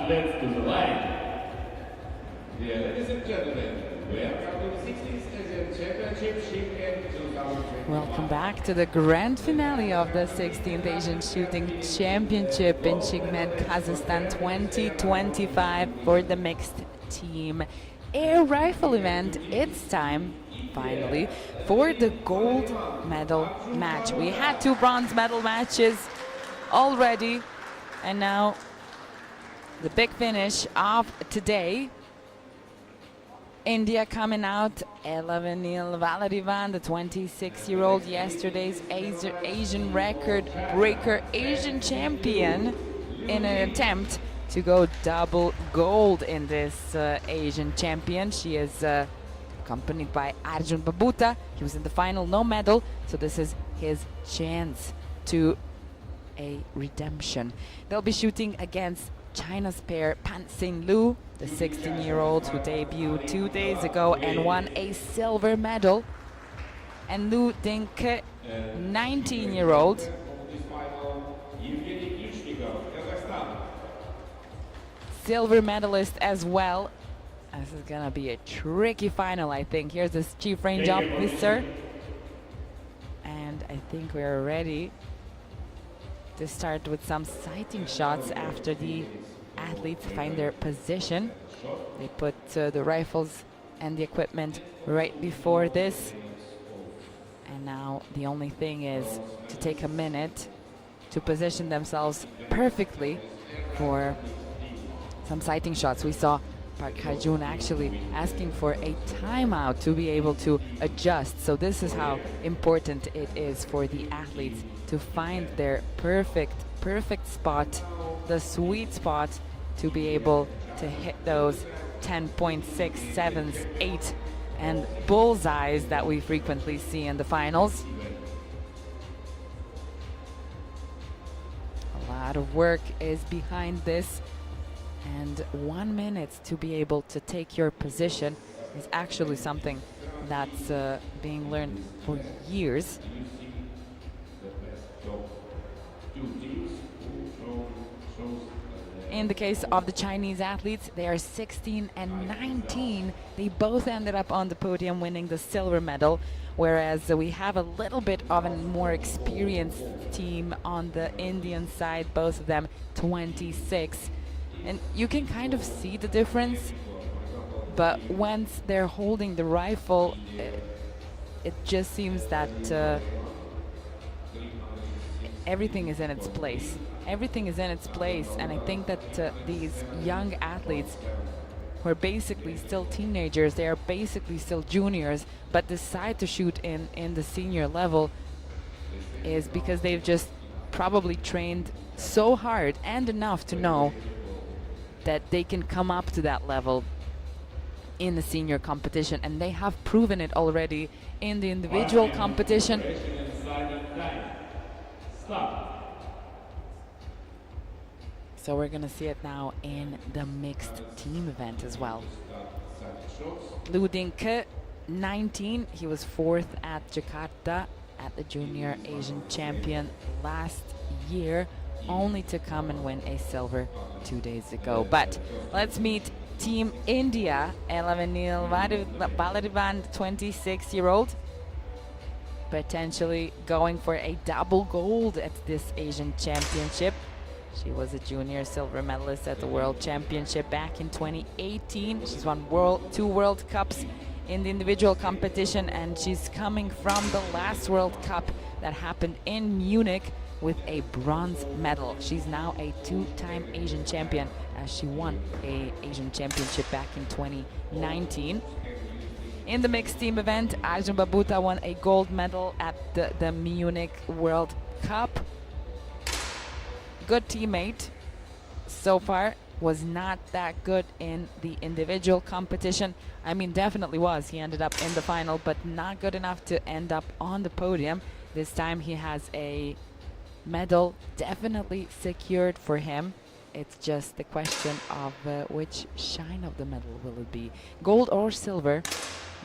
[SPEAKER 2] athletes to the line.
[SPEAKER 3] Dear ladies and gentlemen, welcome to the 16th Asian Championship Shimken 2021.
[SPEAKER 1] Welcome back to the grand finale of the 16th Asian Shooting Championship in Chigmen, Kazakhstan 2025 for the mixed team air rifle event. It's time, finally, for the gold medal match. We had 2 bronze medal matches already, and now the big finish of today. India coming out, 11-0 Valadivan, the 26-year-old, yesterday's Asian record breaker, Asian champion, in an attempt to go double gold in this Asian champion. She is accompanied by Arjun Babuta. He was in the final, no medal, so this is his chance to a redemption. They'll be shooting against China's pair Pan Xing Lu, the 16-year-old who debuted 2 days ago and won a silver medal, and Lu Dingke, 19-year-old. Silver medalist as well. This is gonna be a tricky final, I think. Here's the chief range officer, and I think we're ready to start with some sighting shots after the athletes find their position. They put the rifles and the equipment right before this, and now the only thing is to take a minute to position themselves perfectly for some sighting shots. We saw Park Hajun actually asking for a timeout to be able to adjust. So this is how important it is for the athletes to find their perfect spot, the sweet spot, to be able to hit those 10.6, 7s, 8 and bullseyes that we frequently see in the finals. A lot of work is behind this, and 1 minute to be able to take your position is actually something that's being learned for years. In the case of the Chinese athletes, they are 16 and 19. They both ended up on the podium winning the silver medal, whereas we have a little bit of a more experienced team on the Indian side, both of them 26. And you can kind of see the difference, but once they're holding the rifle, it just seems that everything is in its place. Everything is in its place, and I think that these young athletes who are basically still teenagers, they are basically still juniors, but decide to shoot in the senior level is because they've just probably trained so hard and enough to know that they can come up to that level in the senior competition, and they have proven it already in the individual competition. So we're gonna see it now in the mixed team event as well. Lu Dingke, 19, he was 4th at Jakarta at the Junior Asian Champion last year, only to come and win a silver 2 days ago. But let's meet Team India, 11-0 Valadivan, 26-year-old, potentially going for a double gold at this Asian Championship. She was a junior silver medalist at the World Championship back in 2018. She's won 2 World Cups in the individual competition, and she's coming from the last World Cup that happened in Munich with a bronze medal. She's now a 2-time Asian champion, as she won a Asian championship back in 2019. In the mixed team event, Arjun Babuta won a gold medal at the Munich World Cup. Good teammate so far, was not that good in the individual competition. I mean, definitely was. He ended up in the final, but not good enough to end up on the podium. This time he has a medal definitely secured for him. It's just the question of which shine of the medal will it be, gold or silver.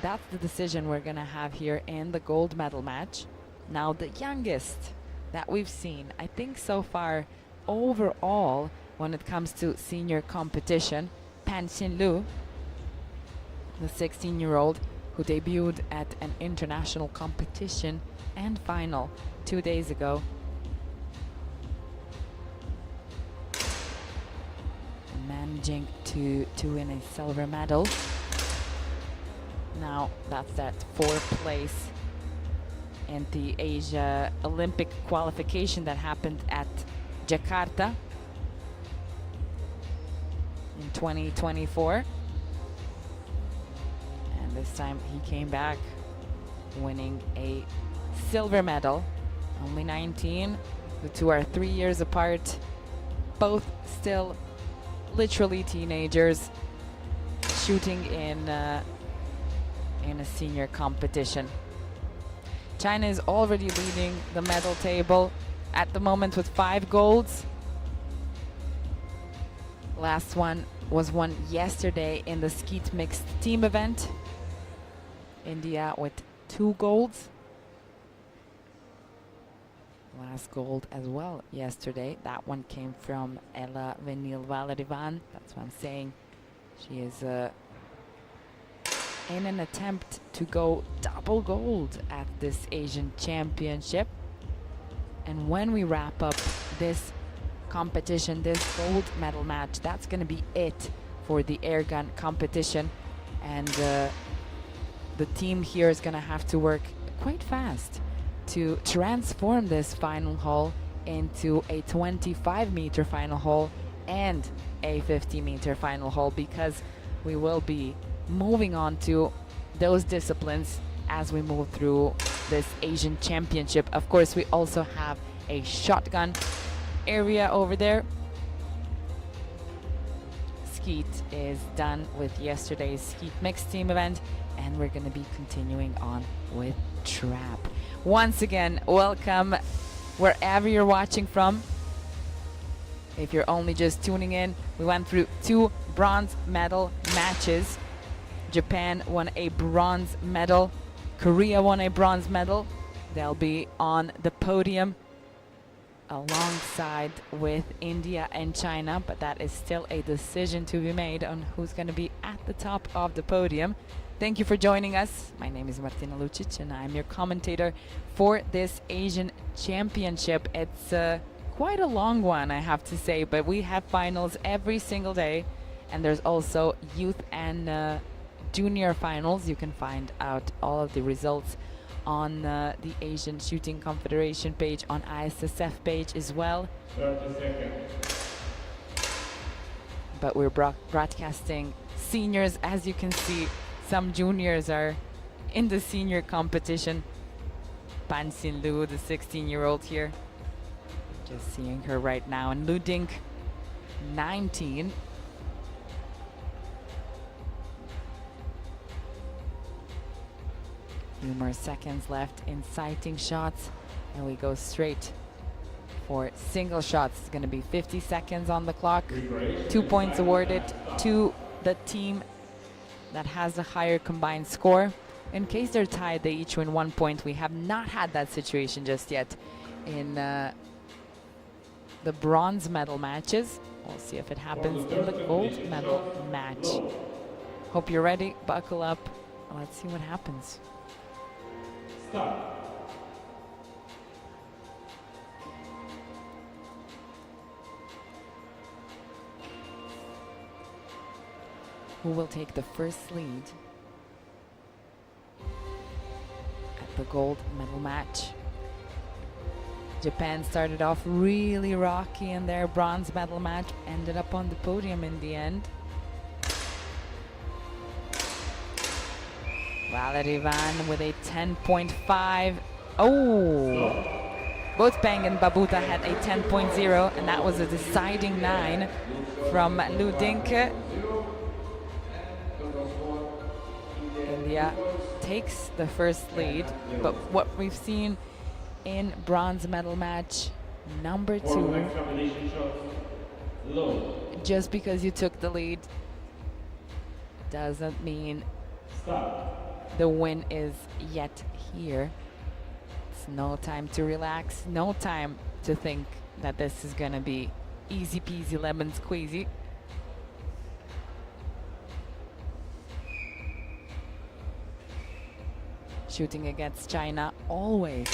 [SPEAKER 1] That's the decision we're gonna have here in the gold medal match. Now, the youngest that we've seen, I think so far overall, when it comes to senior competition. Pan Xin-lu, the 16-year-old who debuted at an international competition and final 2 days ago. Managing to win a silver medal. Now that's that 4th place in the Asia Olympic qualification that happened at Jakarta in 2024. And this time he came back winning a silver medal. Only 19. The two are 3 years apart. Both still literally teenagers shooting in a senior competition. China is already leading the medal table at the moment with 5 golds. Last one was won yesterday in the skeet mixed team event. India with 2 golds. Last gold as well yesterday. That one came from Ella Venil Valerivan. That's what I'm saying. She is in an attempt to go double gold at this Asian Championship. And when we wrap up this competition, this gold medal match, that's going to be it for the airgun competition. And the team here is going to have to work quite fast to transform this final hole into a 25-meter final hole and a 50-meter final hole, because we will be moving on to those disciplines as we move through this Asian Championship. Of course, we also have a shotgun area over there. Skeet is done with yesterday's skeet mixed team event, and we're going to be continuing on with trap. Once again, welcome wherever you're watching from. If you're only just tuning in, we went through 2 bronze medal matches. Japan won a bronze medal. Korea won a bronze medal. They'll be on the podium alongside with India and China, but that is still a decision to be made on who's going to be at the top of the podium. Thank you for joining us. My name is Martina Lucic and I'm your commentator for this Asian Championship. It's quite a long one, I have to say, but we have finals every single day, and there's also youth and junior finals. You can find out all of the results on the Asian Shooting Confederation page, on ISSF page as well.
[SPEAKER 2] 30 seconds.
[SPEAKER 1] But we're broadcasting seniors. As you can see, some juniors are in the senior competition. Pan Xin-lu, the 16-year-old here. Just seeing her right now. And Lu Dink, 19. Few more seconds left in sighting shots, and we go straight for single shots. It's going to be 50 seconds on the clock. 2 points awarded to the team that has a higher combined score. In case they're tied, they each win 1 point. We have not had that situation just yet in the bronze medal matches. We'll see if it happens in the gold medal match. Hope you're ready. Buckle up. Let's see what happens.
[SPEAKER 2] Start.
[SPEAKER 1] Who will take the first lead at the gold medal match? Japan started off really rocky in their bronze medal match, ended up on the podium in the end. Valerivan with a 10.5. Oh! Both Peng and Babuta had a 10.0, and that was a deciding 9 from Lu Dink. India takes the first lead, but what we've seen in bronze medal match number 2, just because you took the lead doesn't mean the win is yet here. It's no time to relax, no time to think that this is gonna be easy peasy lemon squeezy. Shooting against China always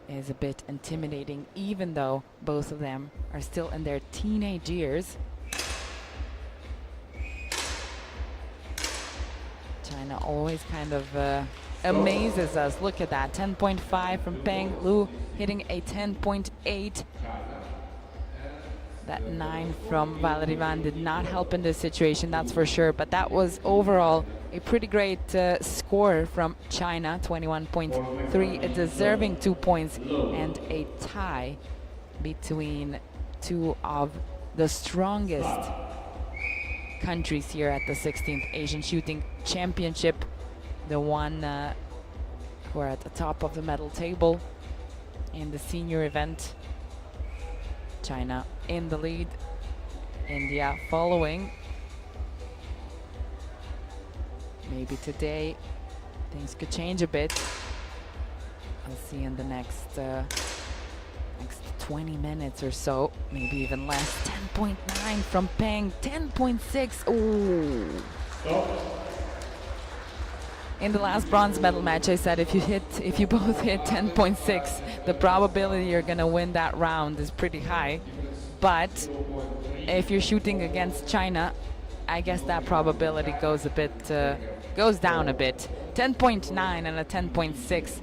[SPEAKER 1] is a bit intimidating, even though both of them are still in their teenage years. China always kind of amazes us. Look at that, 10.5 from Peng Lu, hitting a 10.8. That 9 from Valerie Van did not help in this situation, that's for sure, but that was overall a pretty great score from China, 21.3, a deserving 2 points, and a tie between two of the strongest countries here at the 16th Asian Shooting Championship, the one who are at the top of the medal table in the senior event. China in the lead, India following. Maybe today things could change a bit. I'll see in the next 20 minutes or so, maybe even less. 10.9 from Peng, 10.6. Ooh. In the last bronze medal match, I said if you both hit 10.6, the probability you're gonna win that round is pretty high. But if you're shooting against China, I guess that probability goes down a bit. 10.9 and a 10.6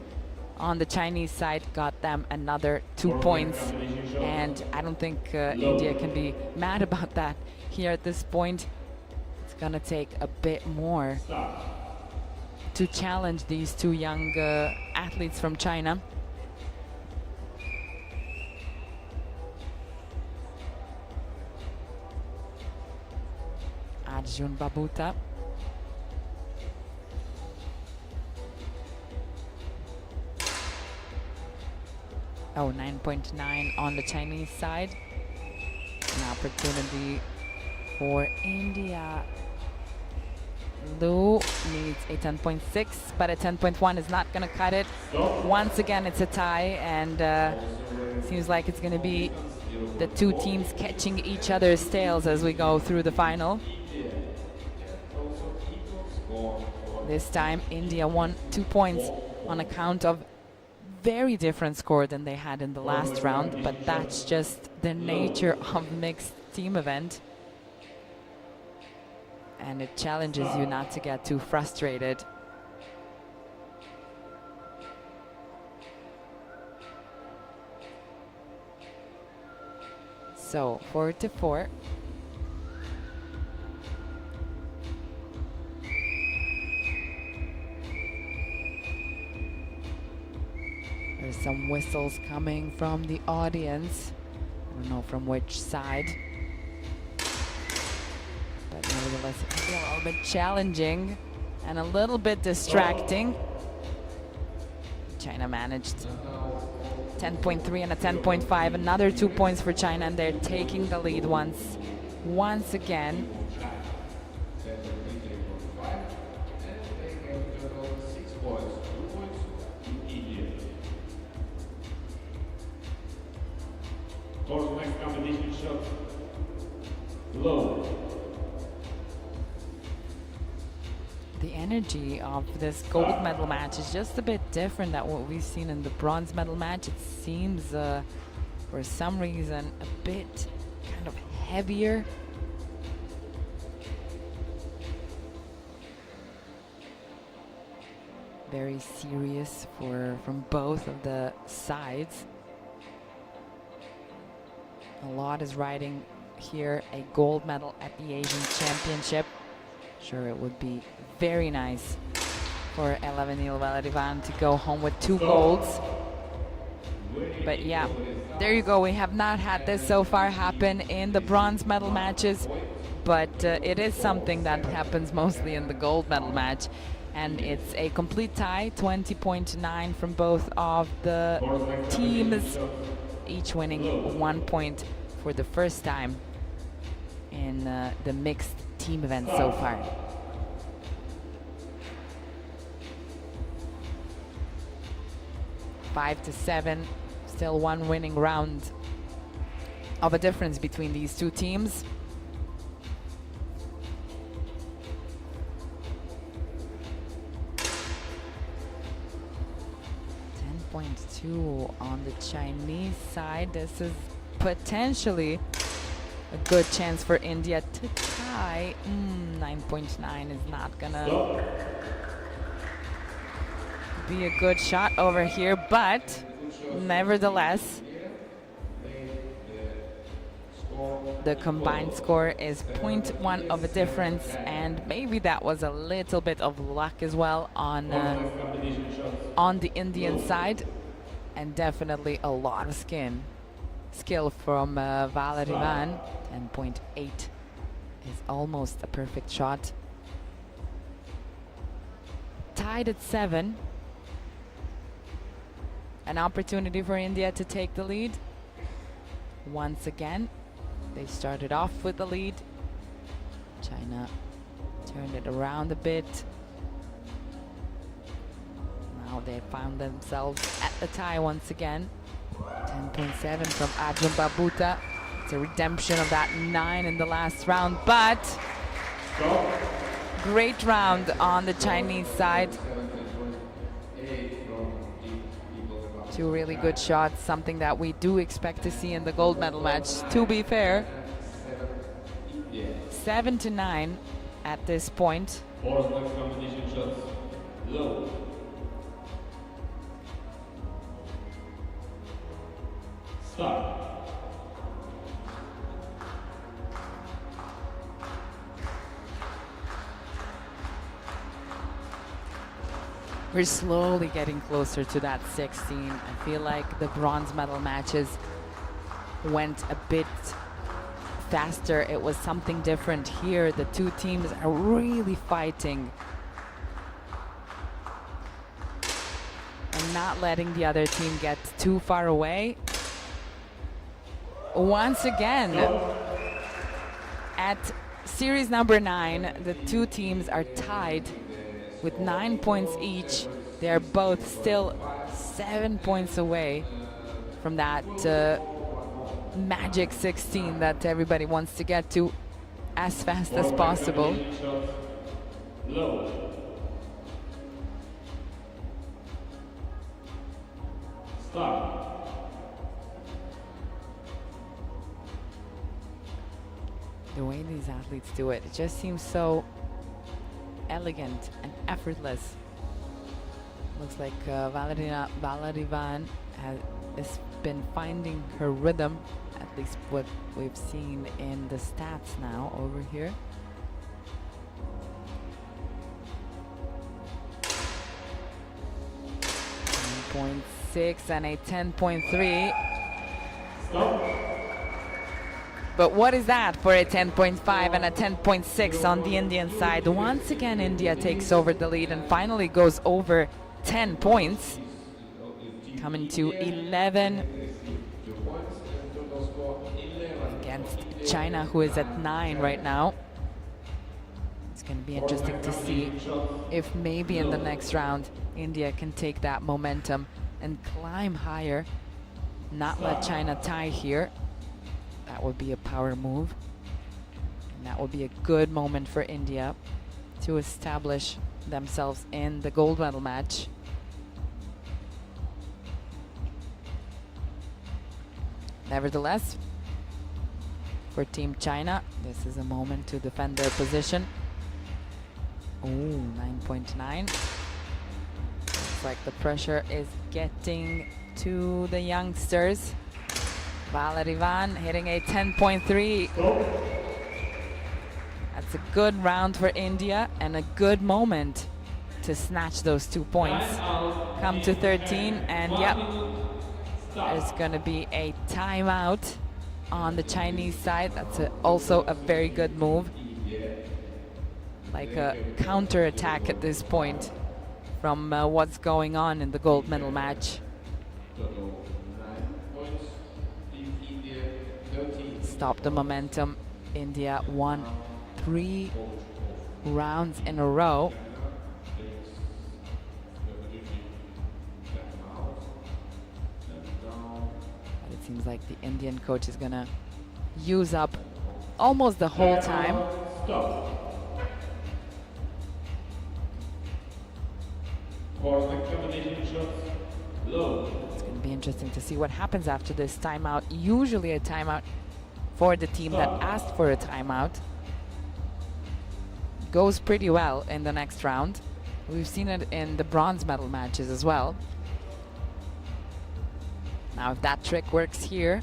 [SPEAKER 1] on the Chinese side got them another 2 points, and I don't think India can be mad about that here at this point. It's gonna take a bit more to challenge these two young athletes from China. Arjun Babuta. Oh, 9.9 on the Chinese side. An opportunity for India. Lu needs a 10.6, but a 10.1 is not going to cut it. Once again, it's a tie, and seems like it's going to be the two teams catching each other's tails as we go through the final. This time, India won 2 points on account of very different score than they had in the last round, but that's just the nature of mixed team event. And it challenges you not to get too frustrated. So 4-4. There's some whistles coming from the audience. I don't know from which side. But nevertheless, it can be a little bit challenging and a little bit distracting. China managed 10.3 and a 10.5, another 2 points for China, and they're taking the lead once again.
[SPEAKER 2] For the next competition shot, low.
[SPEAKER 1] The energy of this gold medal match is just a bit different than what we've seen in the bronze medal match. It seems, for some reason, a bit kind of heavier. Very serious from both of the sides. A lot is riding here a gold medal at the Asian Championship. Sure, it would be very nice for Elevenil Valerivan to go home with 2 golds. But yeah, there you go. We have not had this so far happen in the bronze medal matches, but it is something that happens mostly in the gold medal match. And it's a complete tie, 20.9 from both of the teams, each winning 1 point for the first time in the mixed team event so far. Five to 7, still one winning round of a difference between these two teams. .2 on the Chinese side. This is potentially a good chance for India to tie. 9.9 is not gonna be a good shot over here, but nevertheless, the combined score is 0.1 of a difference, and maybe that was a little bit of luck as well on the Indian side, and definitely a lot of skill from Valerivan. 10.8 is almost a perfect shot. Tied at 7. An opportunity for India to take the lead. Once again, they started off with the lead. China turned it around a bit. Now they found themselves at the tie once again. 10.7 from Arjun Babuta. It's a redemption of that 9 in the last round, but great round on the Chinese side. Two really good shots, something that we do expect to see in the gold medal match, to be fair. 7-9 at this point.
[SPEAKER 2] Competition shots. Low. Start.
[SPEAKER 1] We're slowly getting closer to that 16. I feel like the bronze medal matches went a bit faster. It was something different here. The two teams are really fighting and not letting the other team get too far away. Once again, at series number 9, the two teams are tied with 9 points each. They're both still 7 points away from that magic 16 that everybody wants to get to as fast as possible.
[SPEAKER 2] Low. Start.
[SPEAKER 1] The way these athletes do it, it just seems so elegant and effortless. Looks like Valerivan has been finding her rhythm, at least what we've seen in the stats now over here. .6 and a 10.3. But what is that for a 10.5 and a 10.6 on the Indian side? Once again, India takes over the lead and finally goes over 10 points, coming to 11 against China, who is at 9 right now. It's going to be interesting to see if maybe in the next round India can take that momentum and climb higher, not let China tie here. That would be a power move, and that would be a good moment for India to establish themselves in the gold medal match. Nevertheless, for Team China, this is a moment to defend their position. Oh, 9.9. Looks like the pressure is getting to the youngsters. Valerivan hitting a 10.3. That's a good round for India and a good moment to snatch those 2 points. Come to 13, and yep, there's going to be a timeout on the Chinese side. That's also a very good move. Like a counter-attack at this point from what's going on in the gold medal match. Stop the momentum. India won 3 rounds in a row. But it seems like the Indian coach is gonna use up almost the whole time.
[SPEAKER 2] Stop. For the combination shots, low.
[SPEAKER 1] It's going to be interesting to see what happens after this timeout. Usually a timeout for the team that asked for a timeout goes pretty well in the next round. We've seen it in the bronze medal matches as well. Now, if that trick works here,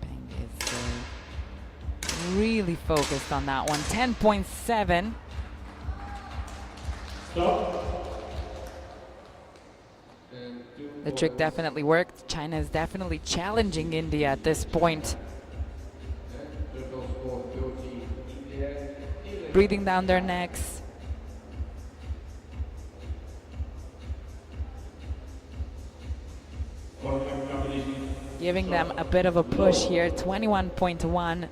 [SPEAKER 1] Peng is really focused on that one. 10.7.
[SPEAKER 2] Stop.
[SPEAKER 1] The trick definitely worked. China is definitely challenging India at this point. Breathing down their necks.
[SPEAKER 2] For the combination.
[SPEAKER 1] Giving them a bit of a push here. 21.1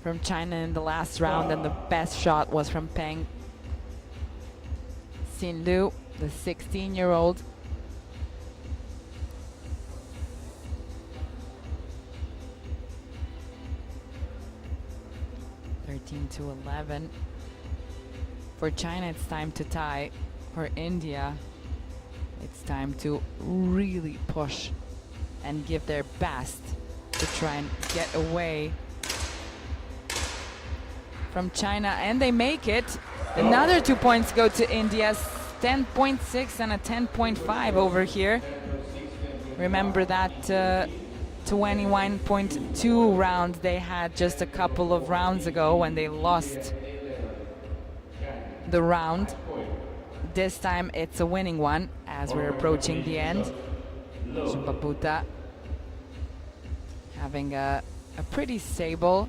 [SPEAKER 1] from China in the last round, and the best shot was from Peng Xin-lu, the 16-year-old. To 11. For China, it's time to tie. For India, it's time to really push and give their best to try and get away from China, and they make it. Another 2 points go to India. 10.6 and a 10.5 over here. Remember that 21.2 round they had just a couple of rounds ago when they lost the round. This time it's a winning one as we're approaching the end. Shumbabuta having a pretty stable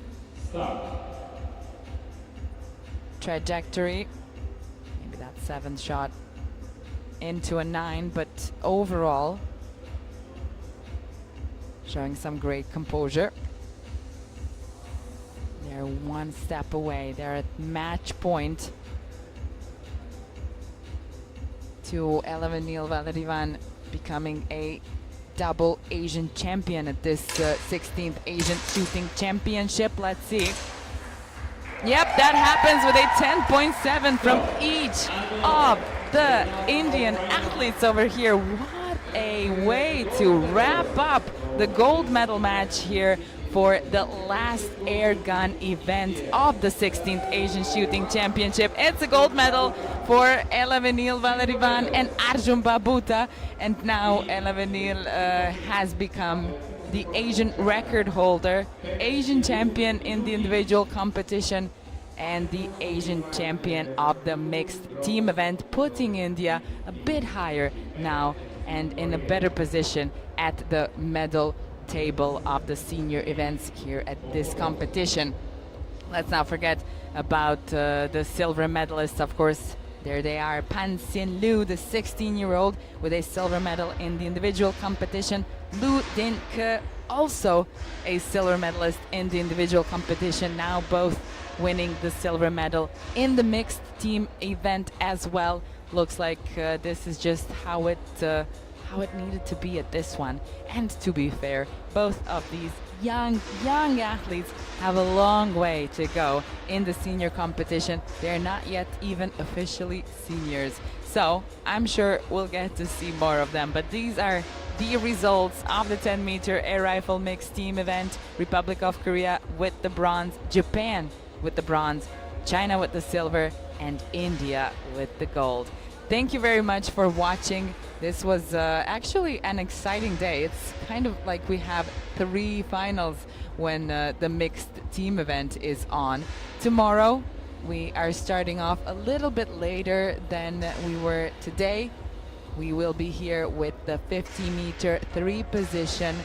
[SPEAKER 1] trajectory. Maybe that 7th shot into a 9, but overall showing some great composure. They're one step away. They're at match point to Neil Valerivan becoming a double Asian champion at this 16th Asian Shooting Championship. Let's see. Yep, that happens with a 10.7 from each of the Indian athletes over here. What a way to wrap up the gold medal match here for the last air gun event of the 16th Asian Shooting Championship. It's a gold medal for Neil Valerivan and Arjun Babuta, and now Neil has become the Asian record holder, Asian champion in the individual competition, and the Asian champion of the mixed team event, putting India a bit higher now and in a better position at the medal table of the senior events here at this competition. Let's not forget about the silver medalists, of course. There they are, Pan Xin-lu, the 16-year-old, with a silver medal in the individual competition. Lu Din-ke, also a silver medalist in the individual competition, now both winning the silver medal in the mixed team event as well. Looks like this is just how it needed to be at this one. And to be fair, both of these young athletes have a long way to go in the senior competition. They're not yet even officially seniors, so I'm sure we'll get to see more of them. But these are the results of the 10-meter air rifle mixed team event. Republic of Korea with the bronze, Japan with the bronze, China with the silver, and India with the gold. Thank you very much for watching. This was actually an exciting day. It's kind of like we have 3 finals when the mixed team event is on. Tomorrow we are starting off a little bit later than we were today. We will be here with the 50-meter 3-position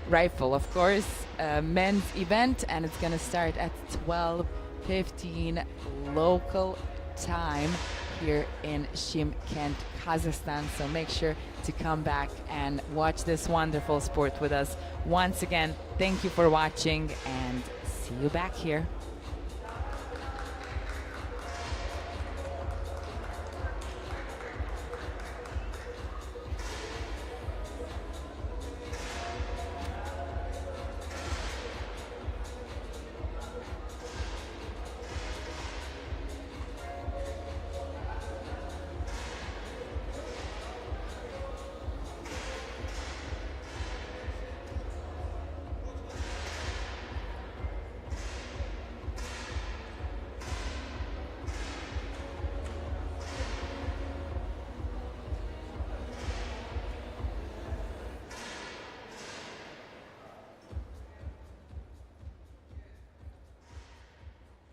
[SPEAKER 1] rifle, of course, men's event, and it's going to start at 12:15 local time here in Shymkent, Kazakhstan. So make sure to come back and watch this wonderful sport with us. Once again, thank you for watching, and see See you back here.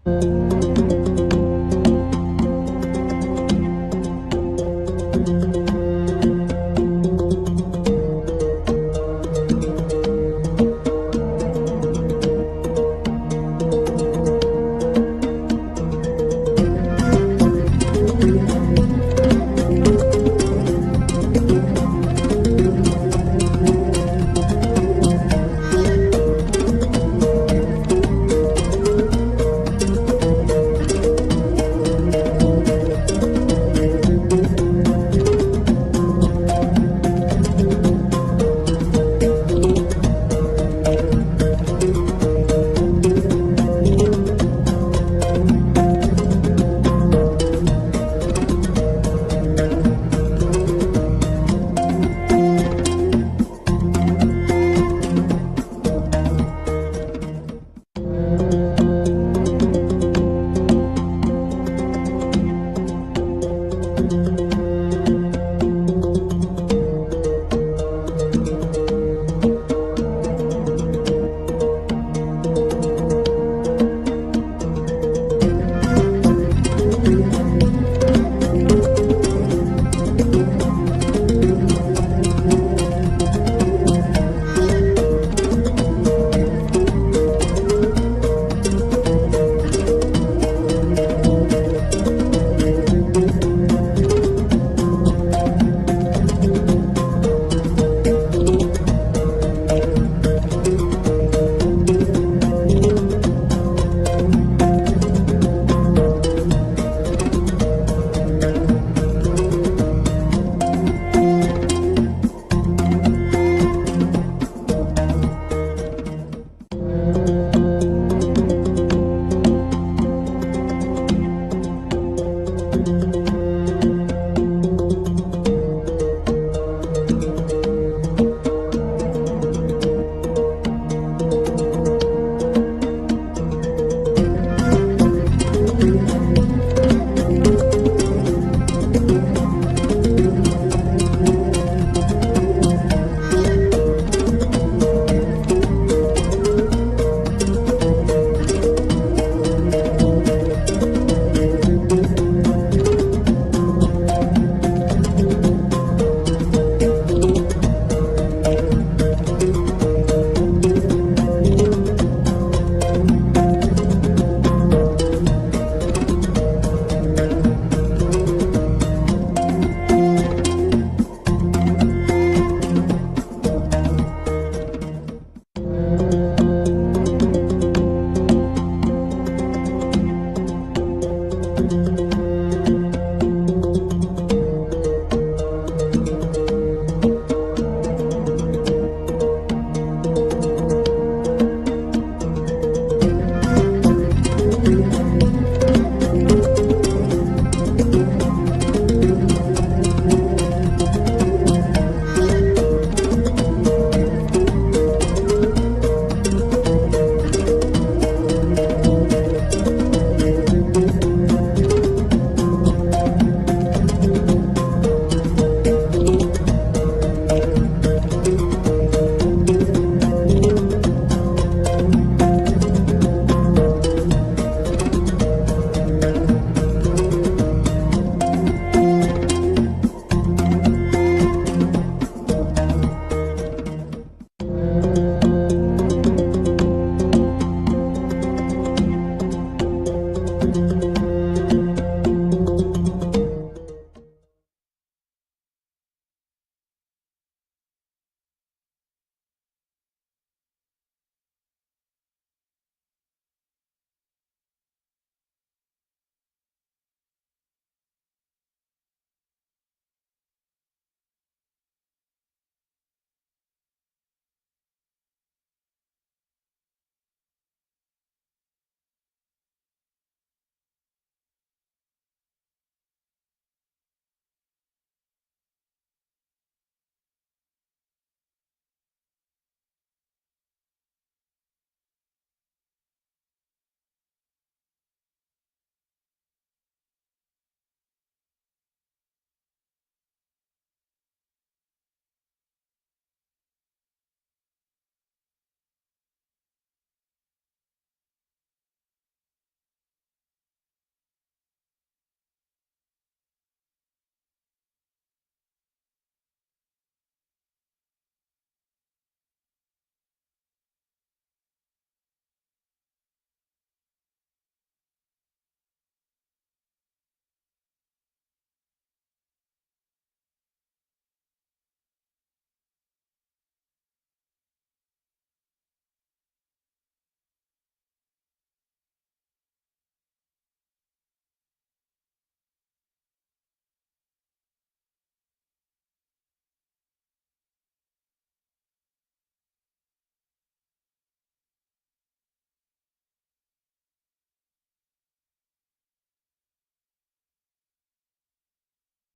[SPEAKER 4] Thank